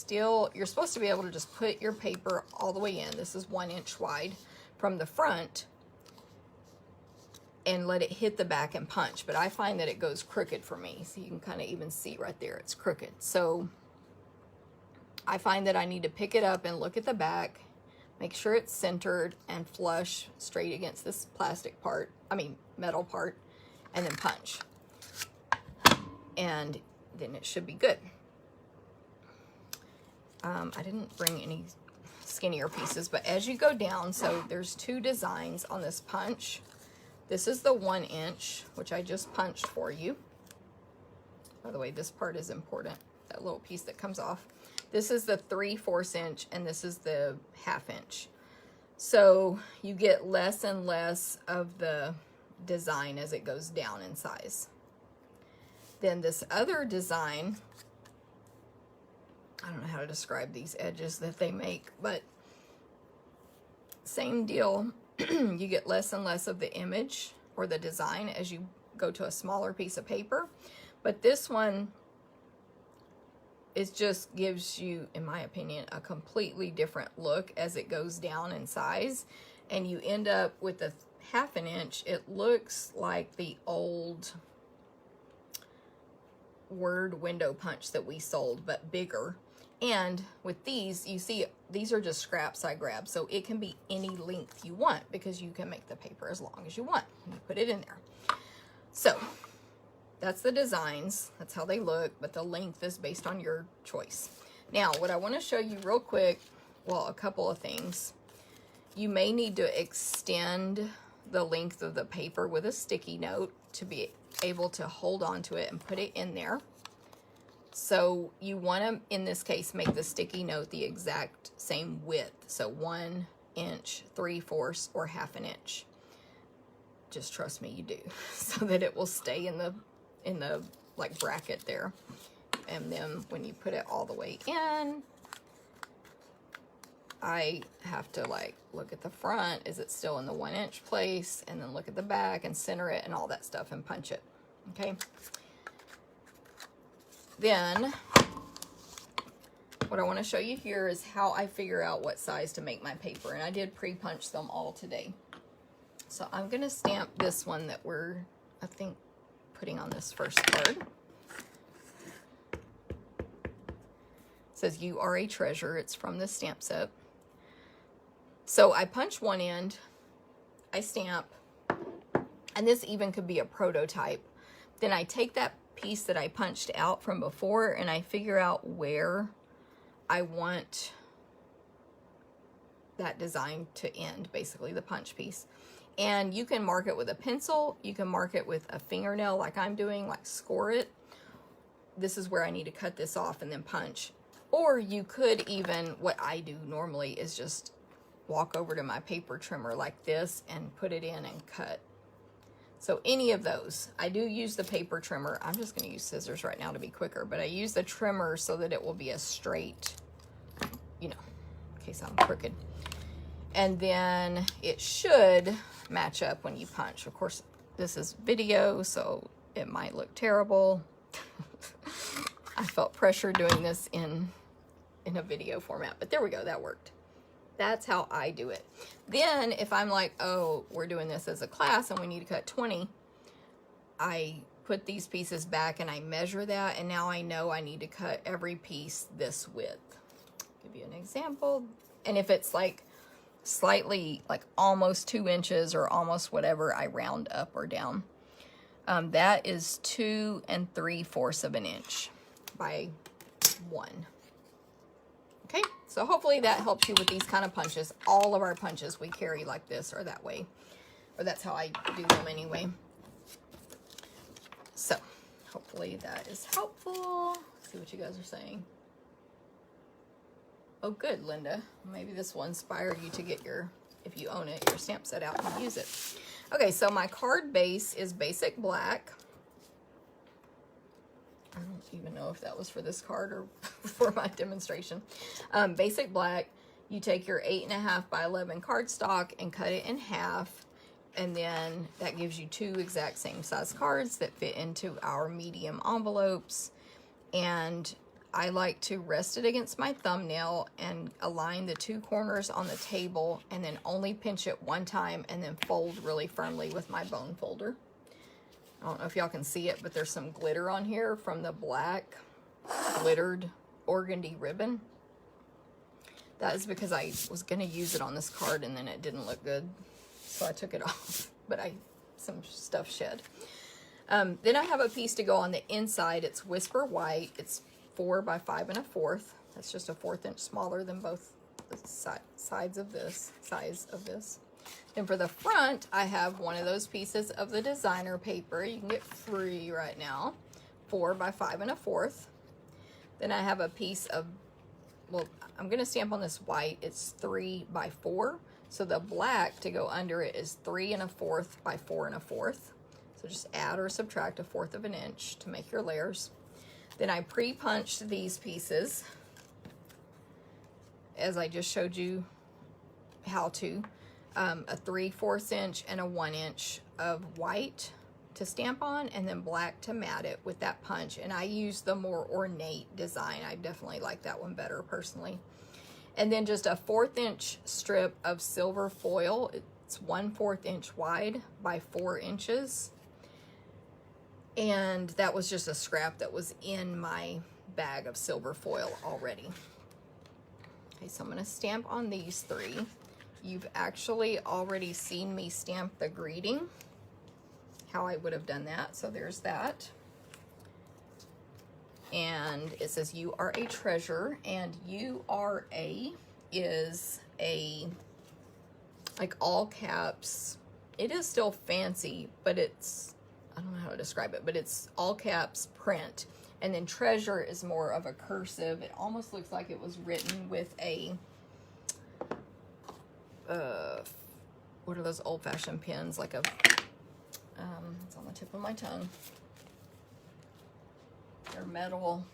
you're supposed to be able to just put your paper all the way in. This is 1 inch wide from the front, and let it hit the back and punch. But I find that it goes crooked for me. So you can kind of even see right there, it's crooked. So I find that I need to pick it up and look at the back, make sure it's centered and flush straight against this metal part, and then punch. And then it should be good. I didn't bring any skinnier pieces, but as you go down, so there's 2 designs on this punch. This is the 1 inch, which I just punched for you. By the way, this part is important, that little piece that comes off. This is the 3/4 inch, and this is the 1/2 inch. So you get less and less of the design as it goes down in size. Then this other design, I don't know how to describe these edges that they make, but same deal. You get less and less of the image or the design as you go to a smaller piece of paper. But this one, it just gives you, in my opinion, a completely different look as it goes down in size. And you end up with a 1/2 inch. It looks like the old word window punch that we sold, but bigger. And with these, you see, these are just scraps I grabbed, so it can be any length you want because you can make the paper as long as you want. You put it in there. So that's the designs. That's how they look, but the length is based on your choice. Now, what I want to show you real quick, well, a couple of things. You may need to extend the length of the paper with a sticky note to be able to hold on to it and put it in there. So you want to, in this case, make the sticky note the exact same width. So 1 inch, 3/4, or 1/2 inch. just trust me, you do, so that it will stay in the like bracket there. And then when you put it all the way in, I have to like look at the front, is it still in the 1-inch place, and then look at the back and center it and all that stuff and punch it. Okay. Then what I want to show you here is how I figure out what size to make my paper, and I did pre-punch them all today. So I'm going to stamp this one that we're, I think, putting on this first card. It says, "You are a treasure." It's from the stamp set. So I punch one end, I stamp, and this even could be a prototype. Then I take that piece that I punched out from before and I figure out where I want that design to end, basically the punch piece. And you can mark it with a pencil, you can mark it with a fingernail like I'm doing, like score it. This is where I need to cut this off and then punch. Or you could even, what I do normally is just walk over to my paper trimmer like this and put it in and cut. So any of those. I do use the paper trimmer. I'm just going to use scissors right now to be quicker, but I use the trimmer so that it will be a straight, you know, in case I'm crooked. And then it should match up when you punch. Of course, this is video, so it might look terrible. I felt pressure doing this in a video format, but there we go, that worked. That's how I do it. Then if I'm like, oh, we're doing this as a class and we need to cut 20, I put these pieces back and I measure that, and now I know I need to cut every piece this width. Give you an example. And if it's like slightly, like almost 2 inches or almost whatever, I round up or down. That is 2 3/4 of an inch by 1. Okay, so hopefully that helps you with these kind of punches. All of our punches we carry like this or that way, or that's how I do them anyway. So hopefully that is helpful. Let's see what you guys are saying. Oh, good, Linda. Maybe this will inspire you to get your, if you own it, your stamp set out and use it. Okay, so my card base is basic black. I don't even know if that was for this card or for my demonstration. Basic black. You take your 8.5 by 11 cardstock and cut it in half, and then that gives you 2 exact same size cards that fit into our medium envelopes. And I like to rest it against my thumbnail and align the 2 corners on the table, and then only pinch it 1 time and then fold really firmly with my bone folder. I don't know if y'all can see it, but there's some glitter on here from the black glittered organdy ribbon. That is because I was going to use it on this card and then it didn't look good, so I took it off, but some stuff shed. Then I have a piece to go on the inside. It's Whisper White. It's 4 by 5 1/4. That's just a 1/4 inch smaller than both the sides of this, size of this. And for the front, I have one of those pieces of the designer paper. You can get free right now, 4 by 5 1/4. Then I have a piece of, well, I'm going to stamp on this white. It's 3 by 4. So the black to go under it is 3 1/4 by 4 1/4. So just add or subtract 1/4 of an inch to make your layers. Then I pre-punched these pieces, as I just showed you how to. A 3/4 inch and a 1 inch of white to stamp on, and then black to mat it with that punch. And I use the more ornate design. I definitely like that one better personally. And then just a 1/4 inch strip of silver foil. It's 1/4 inch wide by 4 inches. And that was just a scrap that was in my bag of silver foil already. Okay, so I'm going to stamp on these 3. You've actually already seen me stamp the greeting, how I would have done that. So there's that. And it says, "You are a treasure," and URA is a, like, all caps. It is still fancy, but it's, I don't know how to describe it, but it's all caps print. And then treasure is more of a cursive. It almost looks like it was written with a, what are those old-fashioned pens? Like a It's on the tip of my tongue. They're metal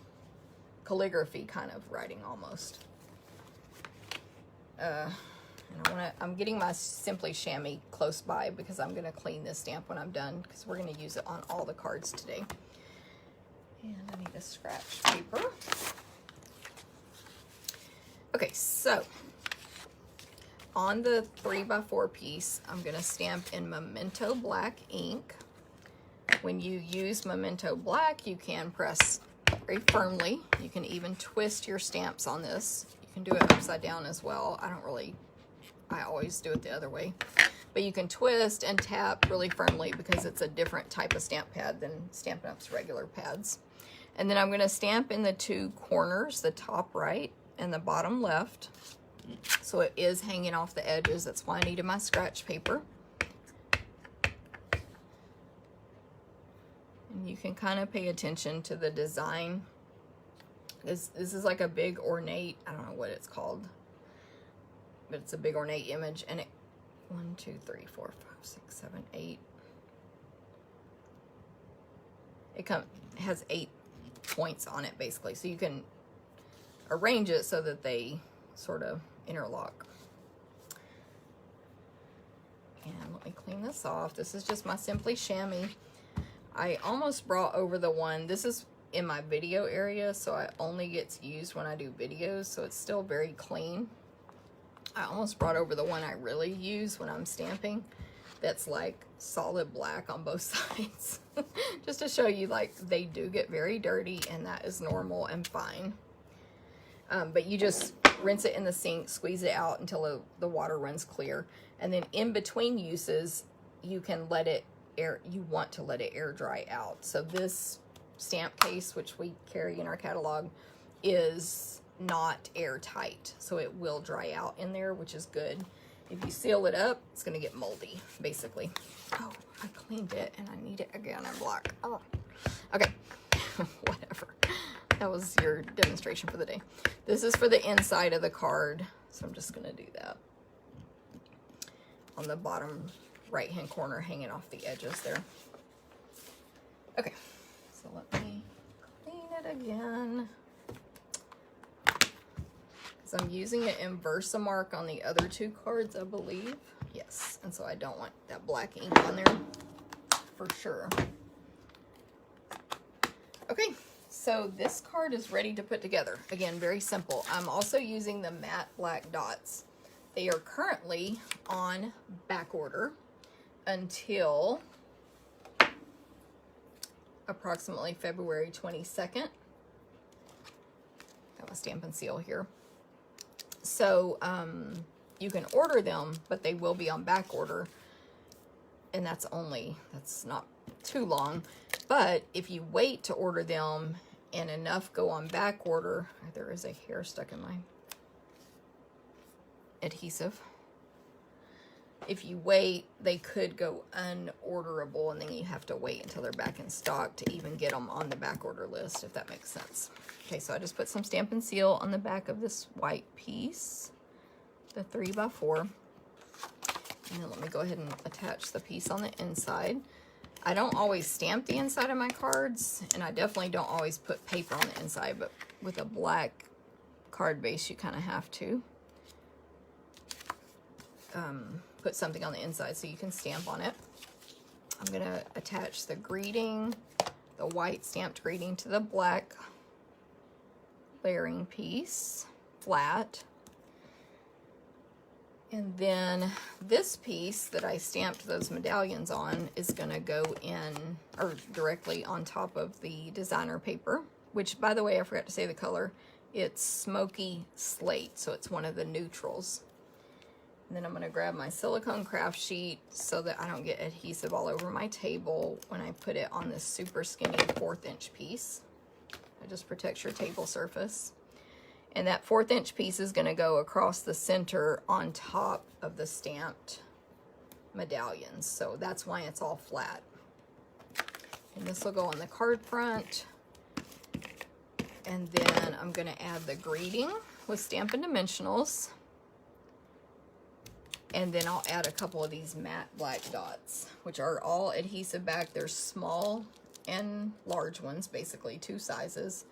calligraphy kind of writing almost. And I'm getting my Simply Chamois close by because I'm going to clean this stamp when I'm done because we're going to use it on all the cards today. And I need a scratch paper. Okay, so on the 3x4 piece, I'm going to stamp in Memento Black ink. When you use Memento Black, you can press very firmly. You can even twist your stamps on this. You can do it upside down as well. I always do it the other way. But you can twist and tap really firmly because it's a different type of stamp pad than Stampin' Up's regular pads. And then I'm going to stamp in the two corners, the top right and the bottom left. So it is hanging off the edges. That's why I needed my scratch paper. And you can kind of pay attention to the design. This is like a big ornate, I don't know what it's called, but it's a big ornate image. And it, 1, 2, 3, 4, 5, 6, 7, 8. It has 8 points on it basically. So you can arrange it so that they sort of interlock. And let me clean this off. This is just my Simply Chamois. I almost brought over the one, this is in my video area, so it only gets used when I do videos, so it's still very clean. I almost brought over the one I really use when I'm stamping, that's like solid black on both sides. Just to show you, like, they do get very dirty, and that is normal and fine. But you just rinse it in the sink, squeeze it out until the water runs clear, and then in between uses, you can let it you want to let it air dry out. So this stamp case, which we carry in our catalog, is not airtight, so it will dry out in there, which is good. If you seal it up, it's going to get moldy, basically. Oh, I cleaned it and I need it again in black. Oh, okay. Whatever. That was your demonstration for the day. This is for the inside of the card, so I'm just going to do that on the bottom right hand corner, hanging off the edges there. Okay, so let me clean it again, because I'm using it in Versamark on the other two cards, I believe. Yes, and so I don't want that black ink on there for sure. Okay, so this card is ready to put together. Again, very simple. I'm also using the matte black dots. They are currently on back order until approximately February 22nd. Got my stamp and seal here. So you can order them, but they will be on back order, and that's not too long. But if you wait to order them and enough go on back order, there is a hair stuck in my adhesive. If you wait, they could go unorderable, and then you have to wait until they're back in stock to even get them on the back order list, if that makes sense. Okay, so I just put some Stamp and Seal on the back of this white piece, the 3x4. And then let me go ahead and attach the piece on the inside. I don't always stamp the inside of my cards, and I definitely don't always put paper on the inside, but with a black card base, you kind of have to put something on the inside so you can stamp on it. I'm going to attach the greeting, the white stamped greeting, to the black layering piece, flat. And then this piece that I stamped those medallions on is going to go in, or directly on top of the designer paper, which, by the way, I forgot to say the color. It's Smoky Slate, so it's one of the neutrals. And then I'm going to grab my silicone craft sheet so that I don't get adhesive all over my table when I put it on this super skinny 1/4 inch piece. It just protects your table surface. And that 1/4 inch piece is going to go across the center on top of the stamped medallions. So that's why it's all flat. And this will go on the card front. And then I'm going to add the greeting with Stampin' Dimensionals. And then I'll add a couple of these matte black dots, which are all adhesive back. There's small and large ones, basically 2 sizes.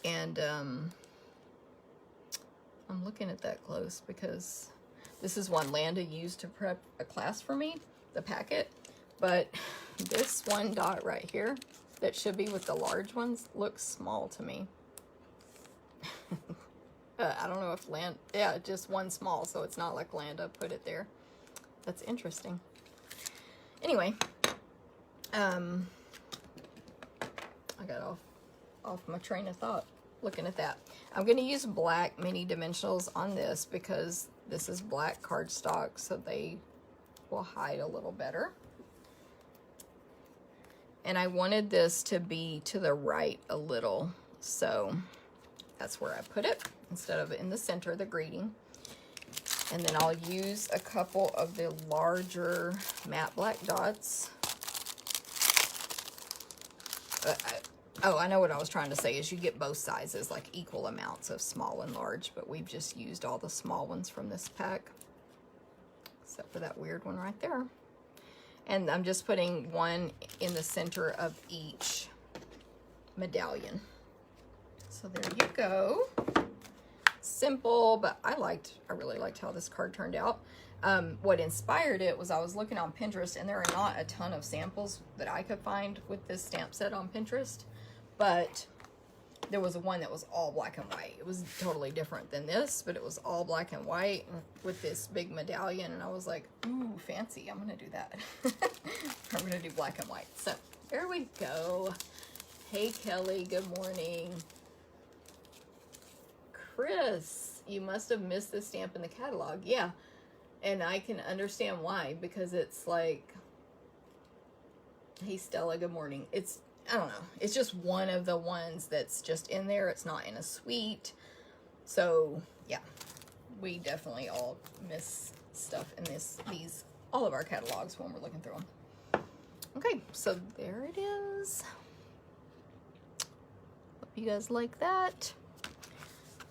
And I'm looking at that close because this is one Landa used to prep a class for me, the packet. But this one dot right here that should be with the large ones looks small to me. I don't know if yeah, just one small, so it's not like Landa put it there. That's interesting. Anyway, I got off my train of thought looking at that. I'm going to use black mini dimensionals on this because this is black cardstock, so they will hide a little better. And I wanted this to be to the right a little, so that's where I put it instead of in the center, the greeting. And then I'll use a couple of the larger matte black dots. Oh, I know what I was trying to say is you get both sizes, like equal amounts of small and large, but we've just used all the small ones from this pack, except for that weird one right there. And I'm just putting one in the center of each medallion. So there you go. Simple, but I really liked how this card turned out. What inspired it was I was looking on Pinterest, and there are not a ton of samples that I could find with this stamp set on Pinterest, but there was one that was all black and white. It was totally different than this, but it was all black and white with this big medallion, and I was like, ooh, fancy, I'm gonna do that. I'm gonna do black and white. So there we go. Hey Kelly, good morning. Chris, you must have missed this stamp in the catalog. Yeah, and I can understand why, because it's like, hey Stella, good morning. It's, I don't know, it's just one of the ones that's just in there. It's not in a suite. So yeah, we definitely all miss stuff in these all of our catalogs when we're looking through them. Okay, so there it is. Hope you guys like that.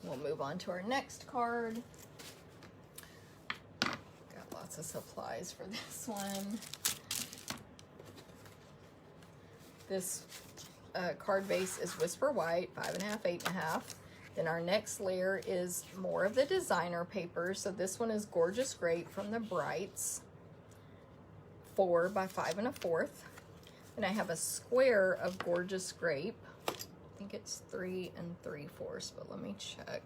We'll move on to our next card. Got lots of supplies for this one. This card base is Whisper White, 5.5, 8.5. Then our next layer is more of the designer paper. So this one is Gorgeous Grape from the Brights, 4 by 5 1/4. Then I have a square of Gorgeous Grape. I think it's 3 3/4, but let me check.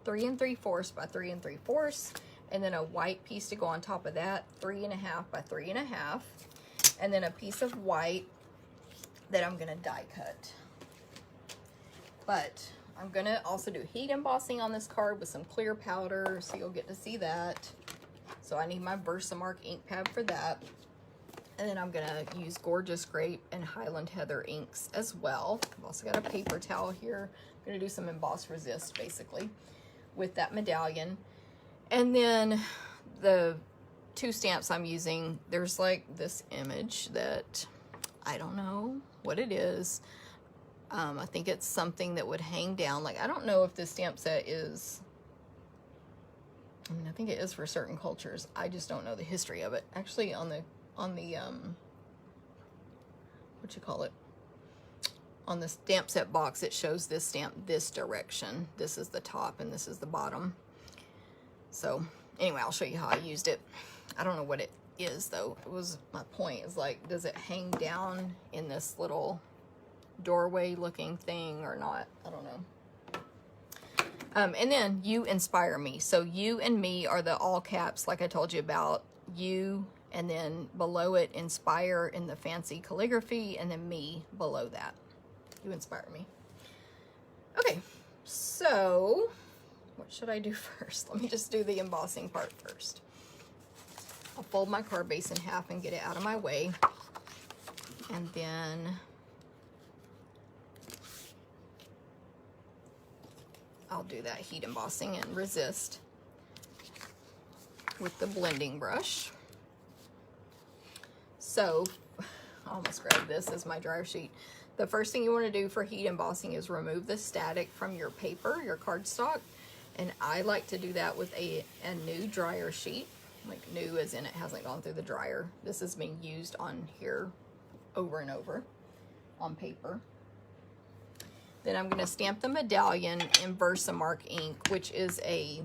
3 3/4 by 3 3/4, and then a white piece to go on top of that, 3.5 by 3.5, and then a piece of white that I'm gonna die cut. But I'm gonna also do heat embossing on this card with some clear powder, so you'll get to see that. So I need my Versamark ink pad for that. And then I'm gonna use Gorgeous Grape and Highland Heather inks as well. I've also got a paper towel here. I'm gonna do some emboss resist basically with that medallion. And then the 2 stamps I'm using, there's like this image that I don't know what it is. I think it's something that would hang down. Like, I don't know if this stamp set is, I mean, I think it is for certain cultures. I just don't know the history of it. Actually, on the what you call it, on the stamp set box, it shows this stamp this direction. This is the top and this is the bottom. So anyway, I'll show you how I used it. I don't know what it is though. It was my point, is like, does it hang down in this little doorway looking thing or not? I don't know. And then You Inspire Me. So You and Me are the all caps, like I told you about. You, and then below it, Inspire in the fancy calligraphy, and then Me below that. You Inspire Me. Okay, so what should I do first? Let me just do the embossing part first. I'll fold my card base in half and get it out of my way. And then I'll do that heat embossing and resist with the blending brush. So I almost grabbed this as my dryer sheet. The first thing you want to do for heat embossing is remove the static from your paper, your cardstock. And I like to do that with a new dryer sheet. Like new as in it hasn't gone through the dryer. This is being used on here over and over on paper. Then I'm going to stamp the Medallion in Versamark ink, which is a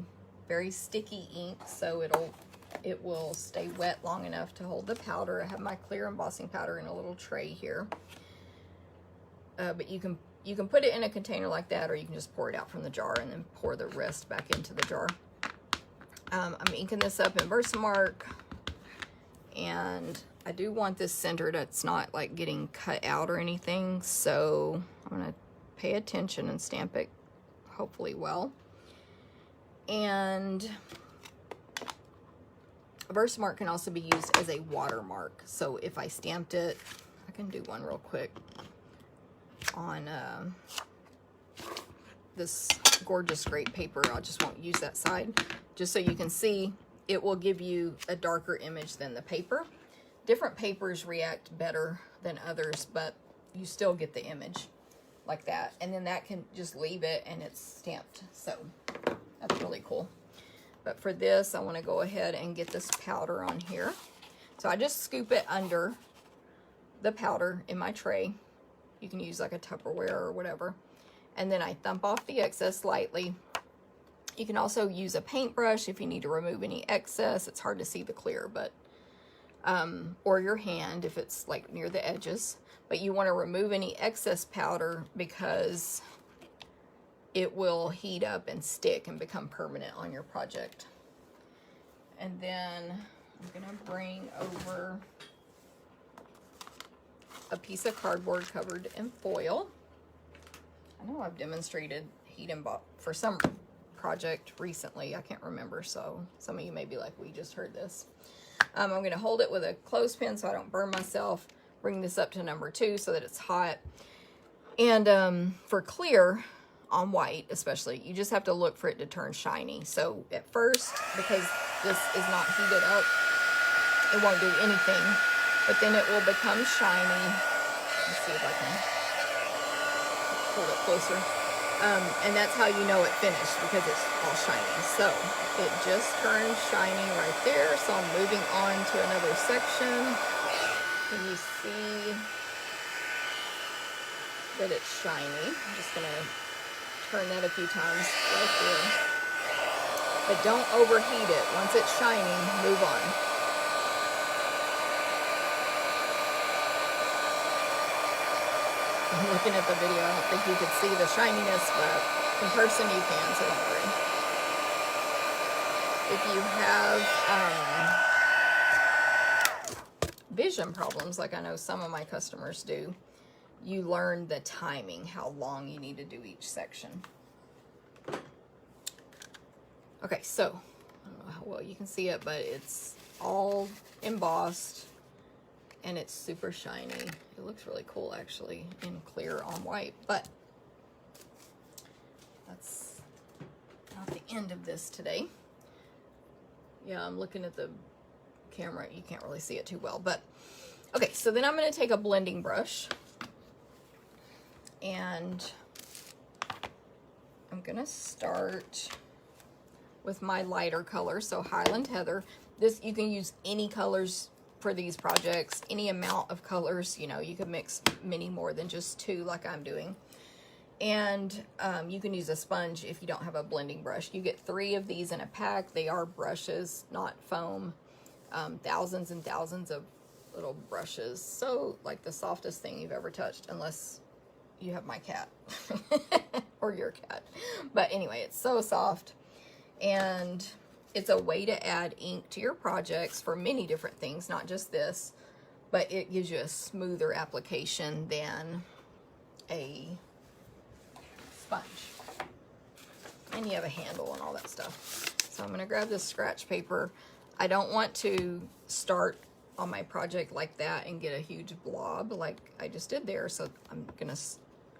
very sticky ink, so it will stay wet long enough to hold the powder. I have my clear embossing powder in a little tray here. But you can put it in a container like that, or you can just pour it out from the jar and then pour the rest back into the jar. I'm inking this up in Versamark, and I do want this centered. It's not like getting cut out or anything, so I'm going to pay attention and stamp it hopefully well. And Versamark can also be used as a watermark, so if I stamped it, I can do one real quick on this gorgeous great paper. I just won't use that side, just so you can see it will give you a darker image than the paper. Different papers react better than others, but you still get the image like that. And then that can just leave it and it's stamped, so that's really cool. But for this, I want to go ahead and get this powder on here. So I just scoop it under the powder in my tray. You can use like a Tupperware or whatever. And then I thump off the excess lightly. You can also use a paintbrush if you need to remove any excess. It's hard to see the clear, but or your hand if it's like near the edges. But you want to remove any excess powder because it will heat up and stick and become permanent on your project. And then I'm going to bring over a piece of cardboard covered in foil. I know I've demonstrated heat emboss for some project recently. I can't remember, so some of you may be like, we just heard this. I'm going to hold it with a clothespin so I don't burn myself. Bring this up to number 2 so that it's hot. And for clear on white especially, you just have to look for it to turn shiny. So at first, because this is not heated up, it won't do anything, but then it will become shiny. Let's see if I can pull it closer. And that's how you know it finished, because it's all shiny. So it just turned shiny right there. So I'm moving on to another section. Can you see that it's shiny? I'm just going to turn that a few times right there. But don't overheat it. Once it's shiny, move on. I'm looking at the video. I don't think you could see the shininess, but in person you can, so don't worry. If you have vision problems, like I know some of my customers do, you learn the timing, how long you need to do each section. Okay, so I don't know how well you can see it, but it's all embossed and it's super shiny. It looks really cool actually in clear on white, but that's not the end of this today. Yeah, I'm looking at the camera. You can't really see it too well, but okay, so then I'm going to take a blending brush and I'm going to start with my lighter color, so Highland Heather. This, you can use any colors for these projects, any amount of colors. You know, you could mix many more than just 2 like I'm doing. And you can use a sponge if you don't have a blending brush. You get 3 of these in a pack. They are brushes, not foam. Thousands and thousands of little brushes. So like the softest thing you've ever touched, unless you have my cat or your cat. But anyway, it's so soft. And it's a way to add ink to your projects for many different things, not just this, but it gives you a smoother application than a sponge. And you have a handle and all that stuff. So I'm going to grab this scratch paper. I don't want to start on my project like that and get a huge blob like I just did there. So I'm going to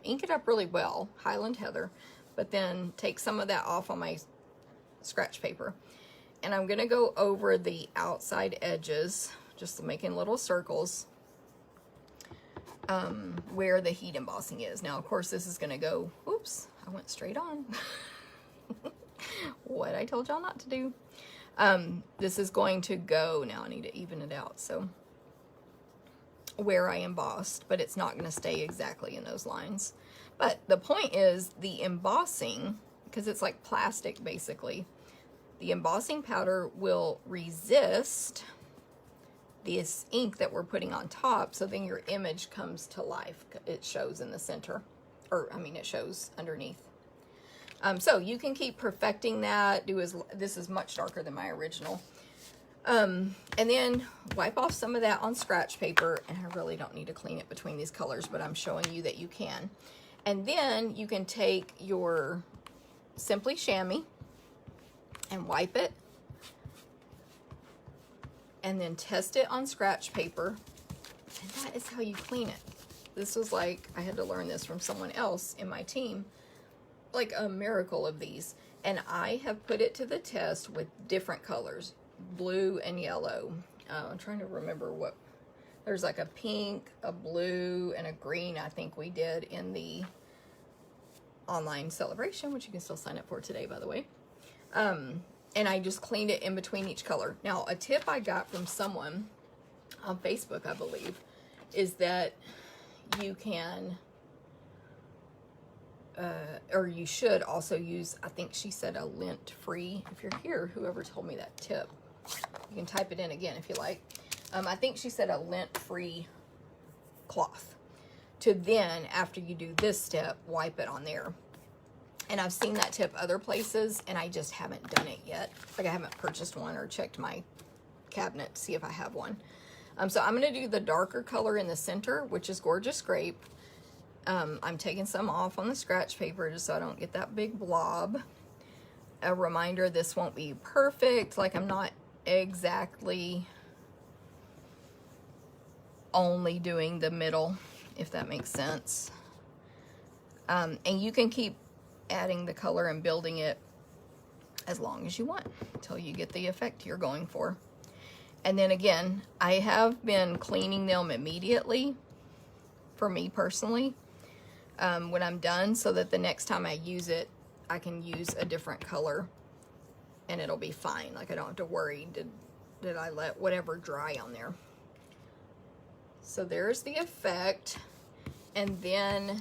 ink it up really well, Highland Heather, but then take some of that off on my scratch paper. And I'm going to go over the outside edges, just making little circles, where the heat embossing is. Now, of course, this is going to go, oops, I went straight on. What I told y'all not to do. This is going to go, now I need to even it out, so where I embossed, but it's not going to stay exactly in those lines. But the point is the embossing, because it's like plastic basically, the embossing powder will resist this ink that we're putting on top, so then your image comes to life. It shows in the center, or I mean it shows underneath. So you can keep perfecting that. This is much darker than my original. And then wipe off some of that on scratch paper, and I really don't need to clean it between these colors, but I'm showing you that you can. And then you can take your Simply Chamois and wipe it, and then test it on scratch paper, and that is how you clean it. This was like, I had to learn this from someone else in my team, like a miracle of these, and I have put it to the test with different colors, blue and yellow. I'm trying to remember what, there's like a pink, a blue, and a green I think we did in the online celebration, which you can still sign up for today, by the way. And I just cleaned it in between each color. Now, a tip I got from someone on Facebook, I believe, is that you can, or you should also use, I think she said a lint-free. If you're here, whoever told me that tip, you can type it in again if you like. I think she said a lint-free cloth to then, after you do this step, wipe it on there. And I've seen that tip other places, and I just haven't done it yet. Like, I haven't purchased one or checked my cabinet to see if I have one. So I'm going to do the darker color in the center, which is Gorgeous Grape. I'm taking some off on the scratch paper just so I don't get that big blob. A reminder, this won't be perfect. Like, I'm not exactly only doing the middle, if that makes sense. And you can keep adding the color and building it as long as you want until you get the effect you're going for. And then again, I have been cleaning them immediately for me personally when I'm done, so that the next time I use it, I can use a different color and it'll be fine. Like, I don't have to worry, did I let whatever dry on there. So there's the effect. And then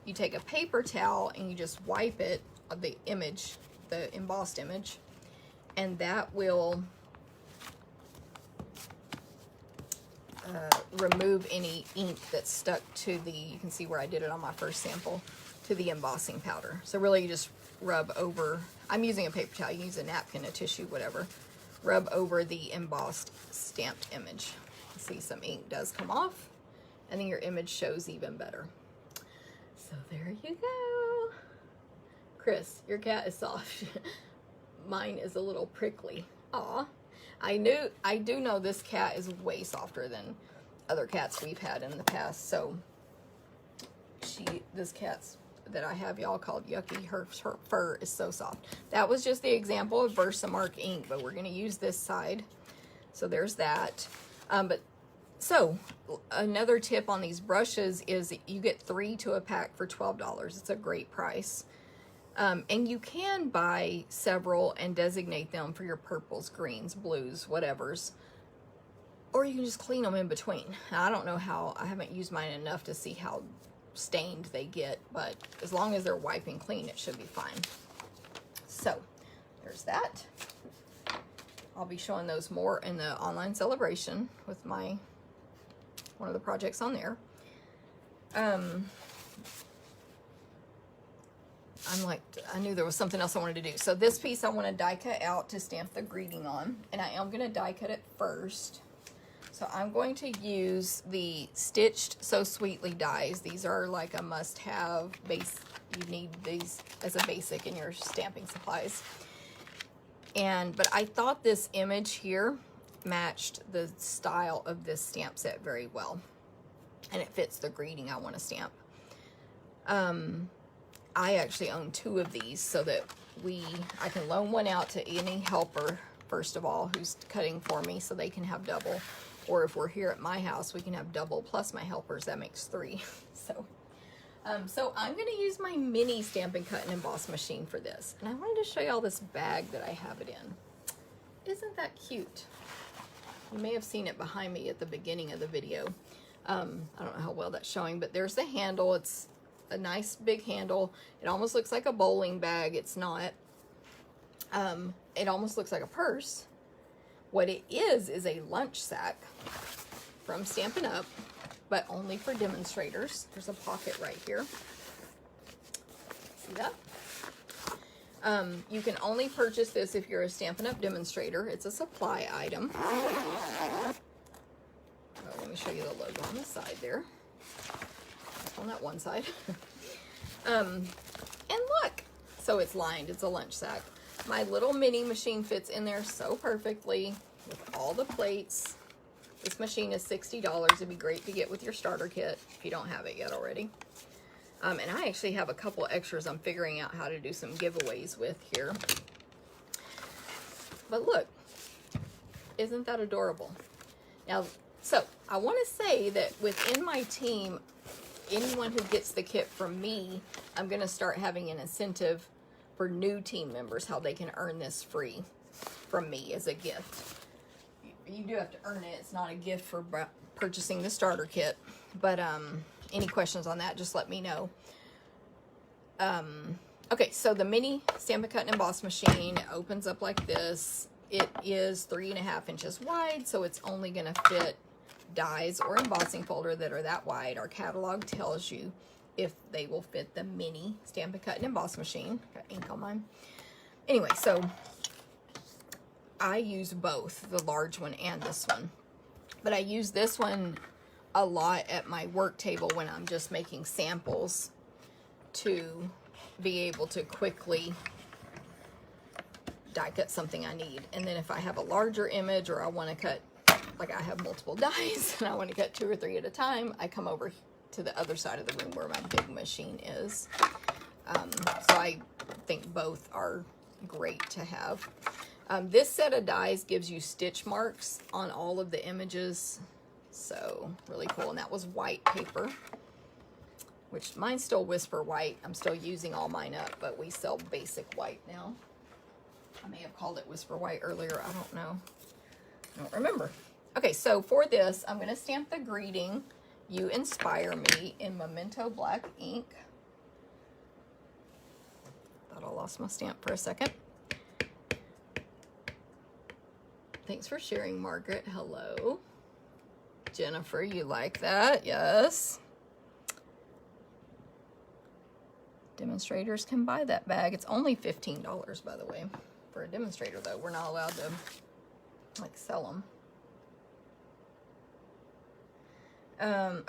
you take a paper towel and you just wipe it, the image, the embossed image, and that will remove any ink that's stuck to the, you can see where I did it on my first sample, to the embossing powder. So really you just rub over, I'm using a paper towel, you can use a napkin, a tissue, whatever. Rub over the embossed stamped image. See, some ink does come off, and then your image shows even better. So there you go. Chris, your cat is soft. Mine is a little prickly. Aw. I do know this cat is way softer than other cats we've had in the past. So this cat's that I have, y'all, called Yucky, her fur is so soft. That was just the example of Versamark ink, but we're going to use this side. So there's that. So another tip on these brushes is you get 3 to a pack for $12. It's a great price. And you can buy several and designate them for your purples, greens, blues, whatevers. Or you can just clean them in between. Now, I don't know how, I haven't used mine enough to see how stained they get, but as long as they're wiping clean, it should be fine. So there's that. I'll be showing those more in the online celebration with one of the projects on there. I knew there was something else I wanted to do. So this piece I want to die cut out to stamp the greeting on, and I am going to die cut it first. So I'm going to use the Stitched So Sweetly dies. These are like a must-have base. You need these as a basic in your stamping supplies. But I thought this image here matched the style of this stamp set very well, and it fits the greeting I want to stamp. I actually own 2 of these so that I can loan one out to any helper, first of all, who's cutting for me, so they can have double. Or if we're here at my house, we can have double plus my helpers. That makes 3. So So I'm going to use my mini Stampin' Cut and Emboss machine for this. And I wanted to show you all this bag that I have it in. Isn't that cute? You may have seen it behind me at the beginning of the video. I don't know how well that's showing, but there's the handle. It's a nice big handle. It almost looks like a bowling bag. It's not. It almost looks like a purse. What it is a lunch sack from Stampin' Up, but only for demonstrators. There's a pocket right here. See that? You can only purchase this if you're a Stampin' Up demonstrator. It's a supply item. Oh, let me show you the logo on the side there. On that one side. And look, so it's lined. It's a lunch sack. My little mini machine fits in there so perfectly with all the plates. This machine is $60. It'd be great to get with your starter kit if you don't have it yet already. And I actually have a couple extras I'm figuring out how to do some giveaways with here. But look, isn't that adorable? Now, so I want to say that within my team, anyone who gets the kit from me, I'm going to start having an incentive for new team members, how they can earn this free from me as a gift. You do have to earn it. It's not a gift for purchasing the starter kit. But any questions on that, just let me know. Okay, so the mini Stampin' Cut and Emboss machine opens up like this. It is 3.5 inches wide, so it's only going to fit dies or embossing folder that are that wide. Our catalog tells you if they will fit the mini Stampin' Cut and Emboss machine. Got ink on mine. Anyway, so I use both, the large one and this one. But I use this one a lot at my work table when I'm just making samples to be able to quickly die cut something I need. And then if I have a larger image or I want to cut, like I have multiple dies and I want to cut 2 or 3 at a time, I come over to the other side of the room where my big machine is. So I think both are great to have. This set of dies gives you stitch marks on all of the images. So really cool. And that was white paper, which mine's still Whisper White. I'm still using all mine up, but we sell basic white now. I may have called it Whisper White earlier. I don't know. I don't remember. Okay, so for this, I'm going to stamp the greeting, "You Inspire Me," in Memento Black ink. Thought I lost my stamp for a second. Thanks for sharing, Margaret. Hello. Jennifer, you like that? Yes. Demonstrators can buy that bag. It's only $15, by the way, for a demonstrator, though. We're not allowed to, like, sell them.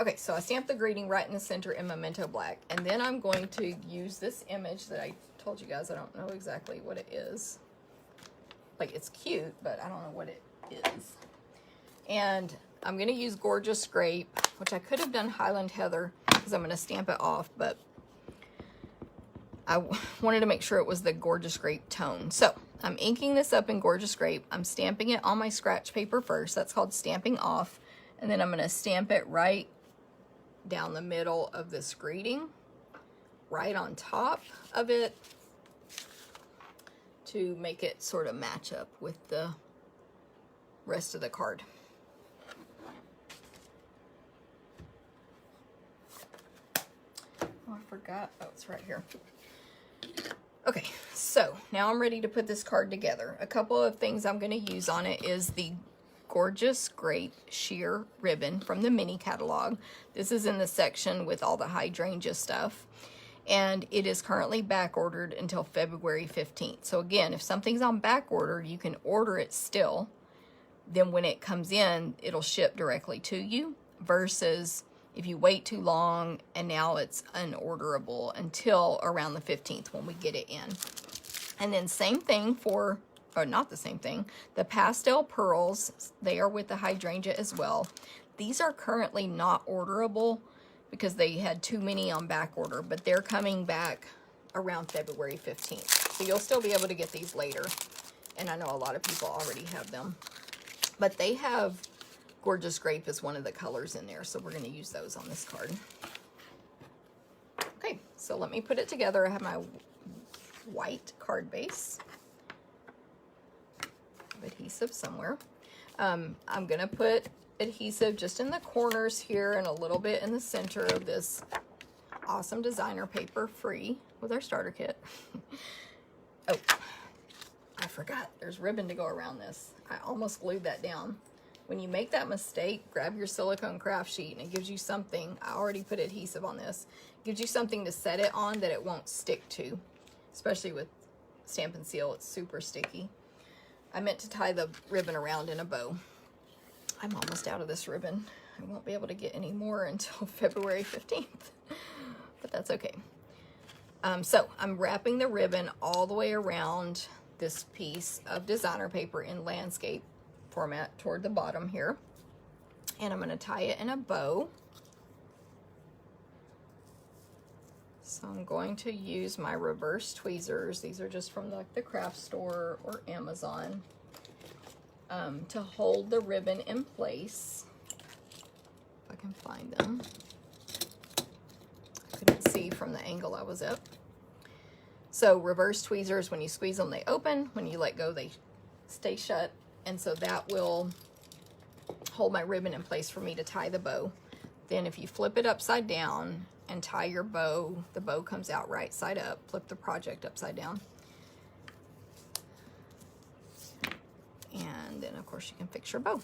Okay, so I stamped the greeting right in the center in Memento Black. And then I'm going to use this image that I told you guys I don't know exactly what it is. Like, it's cute, but I don't know what it is. And I'm going to use Gorgeous Grape, which I could have done Highland Heather because I'm going to stamp it off, but I wanted to make sure it was the Gorgeous Grape tone. So I'm inking this up in Gorgeous Grape. I'm stamping it on my scratch paper first. That's called stamping off. And then I'm going to stamp it right down the middle of this greeting, right on top of it, to make it sort of match up with the rest of the card. Oh, I forgot. Oh, it's right here. Okay, so now I'm ready to put this card together. A couple of things I'm going to use on it is the Gorgeous Grape sheer ribbon from the mini catalog. This is in the section with all the hydrangea stuff. And it is currently back ordered until February 15th. So again, if something's on back order, you can order it still. Then when it comes in, it'll ship directly to you, versus if you wait too long and now it's unorderable until around the 15th when we get it in. And then same thing for, or not the same thing, the Pastel Pearls, they are with the hydrangea as well. These are currently not orderable because they had too many on back order, but they're coming back around February 15th. So you'll still be able to get these later. And I know a lot of people already have them. But they have Gorgeous Grape as one of the colors in there, so we're going to use those on this card. So let me put it together. I have my white card base. Adhesive somewhere. I'm gonna put adhesive just in the corners here and a little bit in the center of this awesome designer paper, free with our starter kit. Oh, I forgot there's ribbon to go around this. I almost glued that down. When you make that mistake, grab your silicone craft sheet and it gives you something. I already put adhesive on this. It gives you something to set it on that it won't stick to, especially with Stampin' Seal. It's super sticky. I meant to tie the ribbon around in a bow. I'm almost out of this ribbon. I won't be able to get any more until February 15th, but that's okay. So I'm wrapping the ribbon all the way around this piece of designer paper in landscape format toward the bottom here. And I'm going to tie it in a bow. So I'm going to use my reverse tweezers. These are just from like the craft store or Amazon, to hold the ribbon in place. If I can find them. I couldn't see from the angle I was at. So reverse tweezers, when you squeeze them, they open. When you let go, they stay shut. And so that will hold my ribbon in place for me to tie the bow. Then if you flip it upside down and tie your bow, the bow comes out right side up. Flip the project upside down. And then of course you can fix your bow.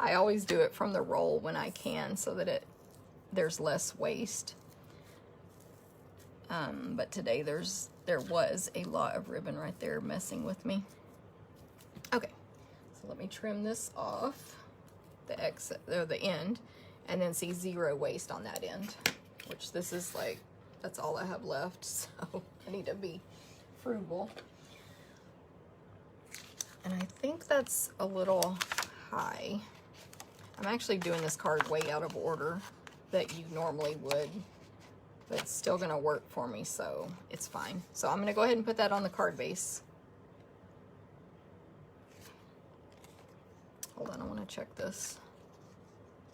I always do it from the roll when I can so that there's less waste. But today there was a lot of ribbon right there messing with me. Okay, so let me trim this off, the exit or the end, and then see zero waste on that end, which this is like, that's all I have left, so I need to be frugal. And I think that's a little high. I'm actually doing this card way out of order that you normally would, but it's still gonna work for me, so it's fine. So I'm gonna go ahead and put that on the card base. Hold on, I wanna check this.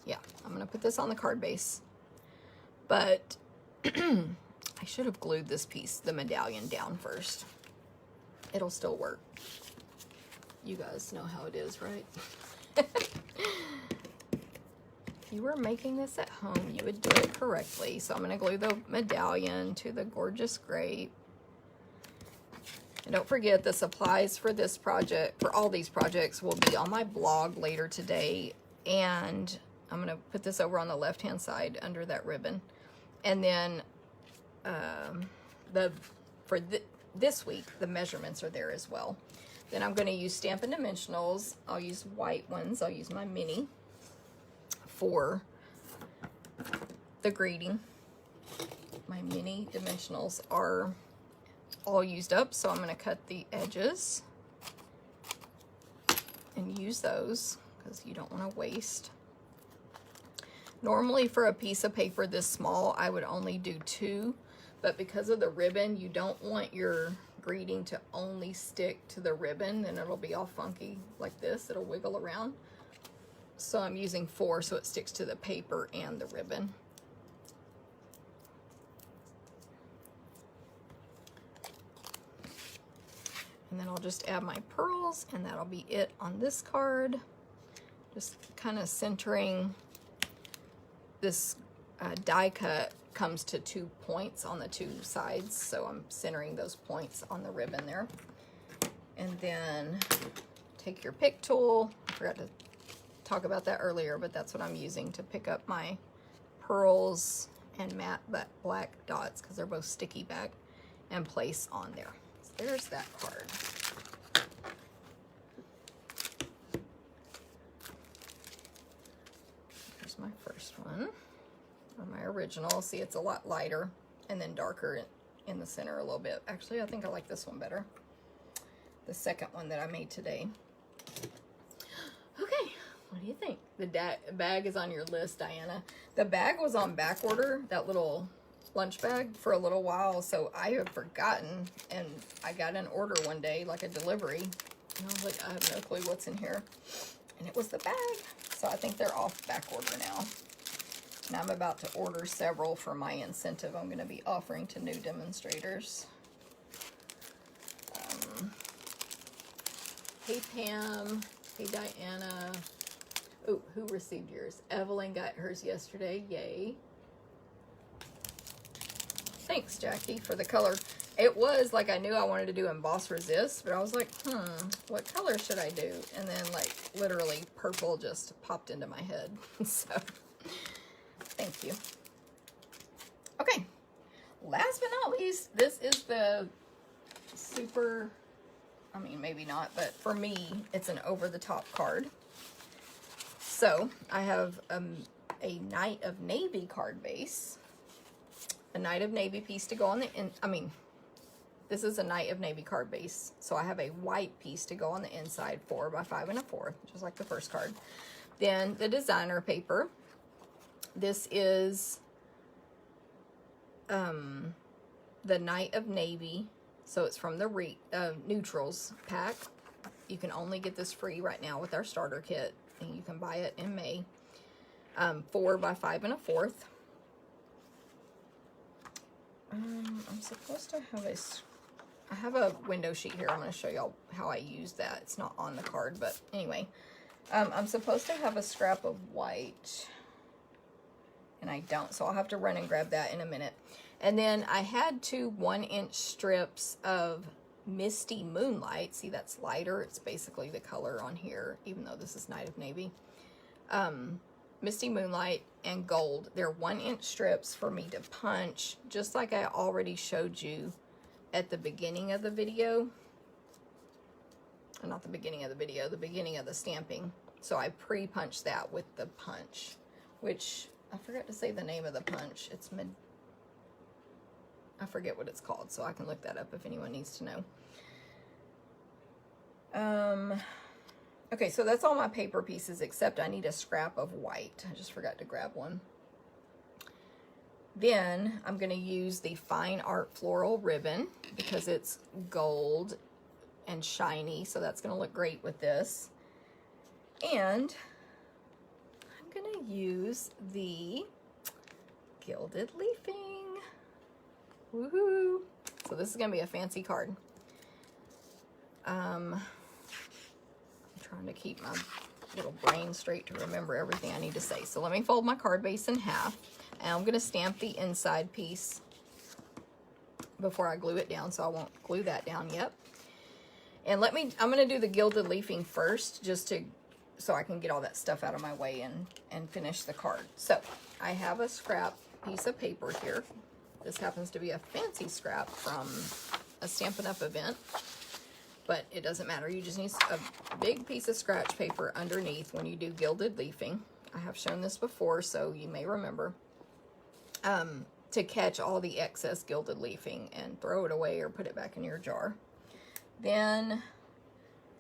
Yeah, I'm gonna put this on the card base. But I should have glued this piece, the medallion, down first. It'll still work. You guys know how it is, right? If you were making this at home, you would do it correctly. So I'm going to glue the medallion to the gorgeous grape. And don't forget, the supplies for this project, for all these projects, will be on my blog later today. And I'm going to put this over on the left-hand side under that ribbon. And then this week, the measurements are there as well. Then I'm going to use Stampin' Dimensionals. I'll use white ones. I'll use my mini for the greeting. My mini dimensionals are all used up, so I'm going to cut the edges and use those because you don't want to waste. Normally for a piece of paper this small, I would only do 2, but because of the ribbon, you don't want your greeting to only stick to the ribbon, then it'll be all funky like this. It'll wiggle around. So I'm using 4 so it sticks to the paper and the ribbon. And then I'll just add my pearls, and that'll be it on this card. Just kind of centering. This die cut comes to 2 points on the 2 sides, so I'm centering those points on the ribbon there. And then take your pick tool. I forgot to talk about that earlier, but that's what I'm using to pick up my pearls and matte black dots because they're both sticky back, and place on there. So there's that card. Here's my first one, or my original. See, it's a lot lighter and then darker in the center a little bit. Actually, I think I like this one better. The second one that I made today. Okay. What do you think? The bag is on your list, Diana. The bag was on back order, that little lunch bag, for a little while, so I have forgotten, and I got an order one day, like a delivery, and I was like, I have no clue what's in here, and it was the bag. So I think they're off back order now. And I'm about to order several for my incentive I'm going to be offering to new demonstrators. Hey Pam. Hey Diana. Oh, who received yours? Evelyn got hers yesterday. Yay. Thanks, Jackie, for the color. It was like I knew I wanted to do emboss resist, but I was like, what color should I do? And then like literally purple just popped into my head. So thank you. Okay. Last but not least, this is the super, I mean, maybe not, but for me, it's an over-the-top card. So I have a Night of Navy card base, a Night of Navy piece to go on the this is a Night of Navy card base. So I have a white piece to go on the inside, 4 by 5 1/4, just like the first card. Then the designer paper. This is the Night of Navy. So it's from the Neutrals pack. You can only get this free right now with our starter kit. And you can buy it in May. 4 by 5 1/4. I'm supposed to have I have a window sheet here. I'm going to show y'all how I use that. It's not on the card, but anyway. I'm supposed to have a scrap of white. And I don't, so I'll have to run and grab that in a minute. And then I had 2 1-inch strips of Misty Moonlight. See, that's lighter. It's basically the color on here, even though this is Night of Navy. Misty Moonlight and Gold. They're 1-inch strips for me to punch, just like I already showed you at the beginning of the video. Not the beginning of the video, the beginning of the stamping. So I pre-punched that with the punch, which I forgot to say the name of the punch. It's I forget what it's called, so I can look that up if anyone needs to know. Okay, so that's all my paper pieces, except I need a scrap of white. I just forgot to grab one. Then I'm going to use the Fine Art Floral ribbon because it's gold and shiny, so that's going to look great with this. And I'm going to use the Gilded Leafing. Woohoo! So this is going to be a fancy card. I'm trying to keep my little brain straight to remember everything I need to say. So let me fold my card base in half, and I'm going to stamp the inside piece before I glue it down, so I won't glue that down yet. And I'm going to do the Gilded Leafing first, so I can get all that stuff out of my way and finish the card. So I have a scrap piece of paper here. This happens to be a fancy scrap from a Stampin' Up event, but it doesn't matter. You just need a big piece of scratch paper underneath when you do Gilded Leafing. I have shown this before, so you may remember. To catch all the excess Gilded Leafing and throw it away or put it back in your jar. Then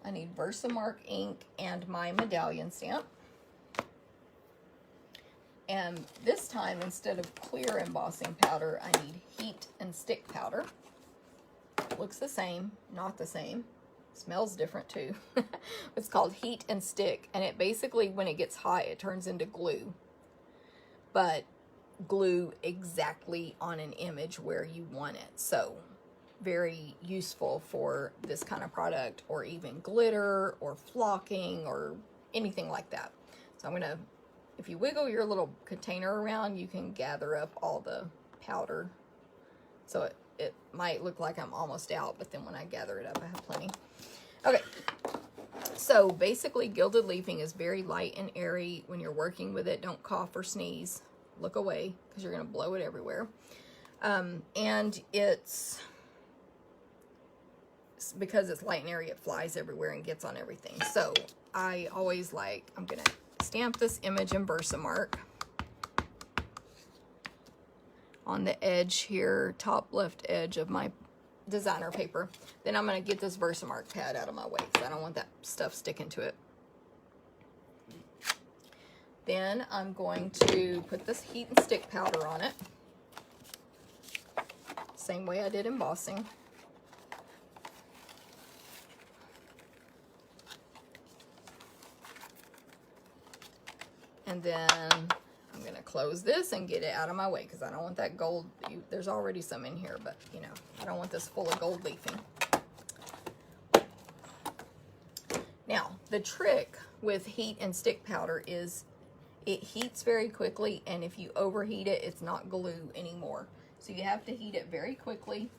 I need Versamark ink and my Medallion stamp. And this time, instead of clear embossing powder, I need heat and stick powder. Looks the same, not the same. Smells different too. It's called heat and stick, and it basically, when it gets hot, it turns into glue. But glue exactly on an image where you want it. So very useful for this kind of product, or even glitter or flocking or anything like that. So I'm gonna, if you wiggle your little container around, you can gather up all the powder. So it might look like I'm almost out, but then when I gather it up, I have plenty. Okay, so basically Gilded Leafing is very light and airy. When you're working with it, don't cough or sneeze. Look away, because you're going to blow it everywhere. And because it's light and airy, it flies everywhere and gets on everything. So I always I'm going to stamp this image in Versamark on the edge here, top left edge of my designer paper. Then I'm going to get this Versamark pad out of my way, because I don't want that stuff sticking to it. Then I'm going to put this heat and stick powder on it. Same way I did embossing. And then I'm going to close this and get it out of my way because I don't want that gold. There's already some in here, but you know, I don't want this full of gold leafing. Now, the trick with heat and stick powder is it heats very quickly, and if you overheat it, it's not glue anymore. So you have to heat it very quickly.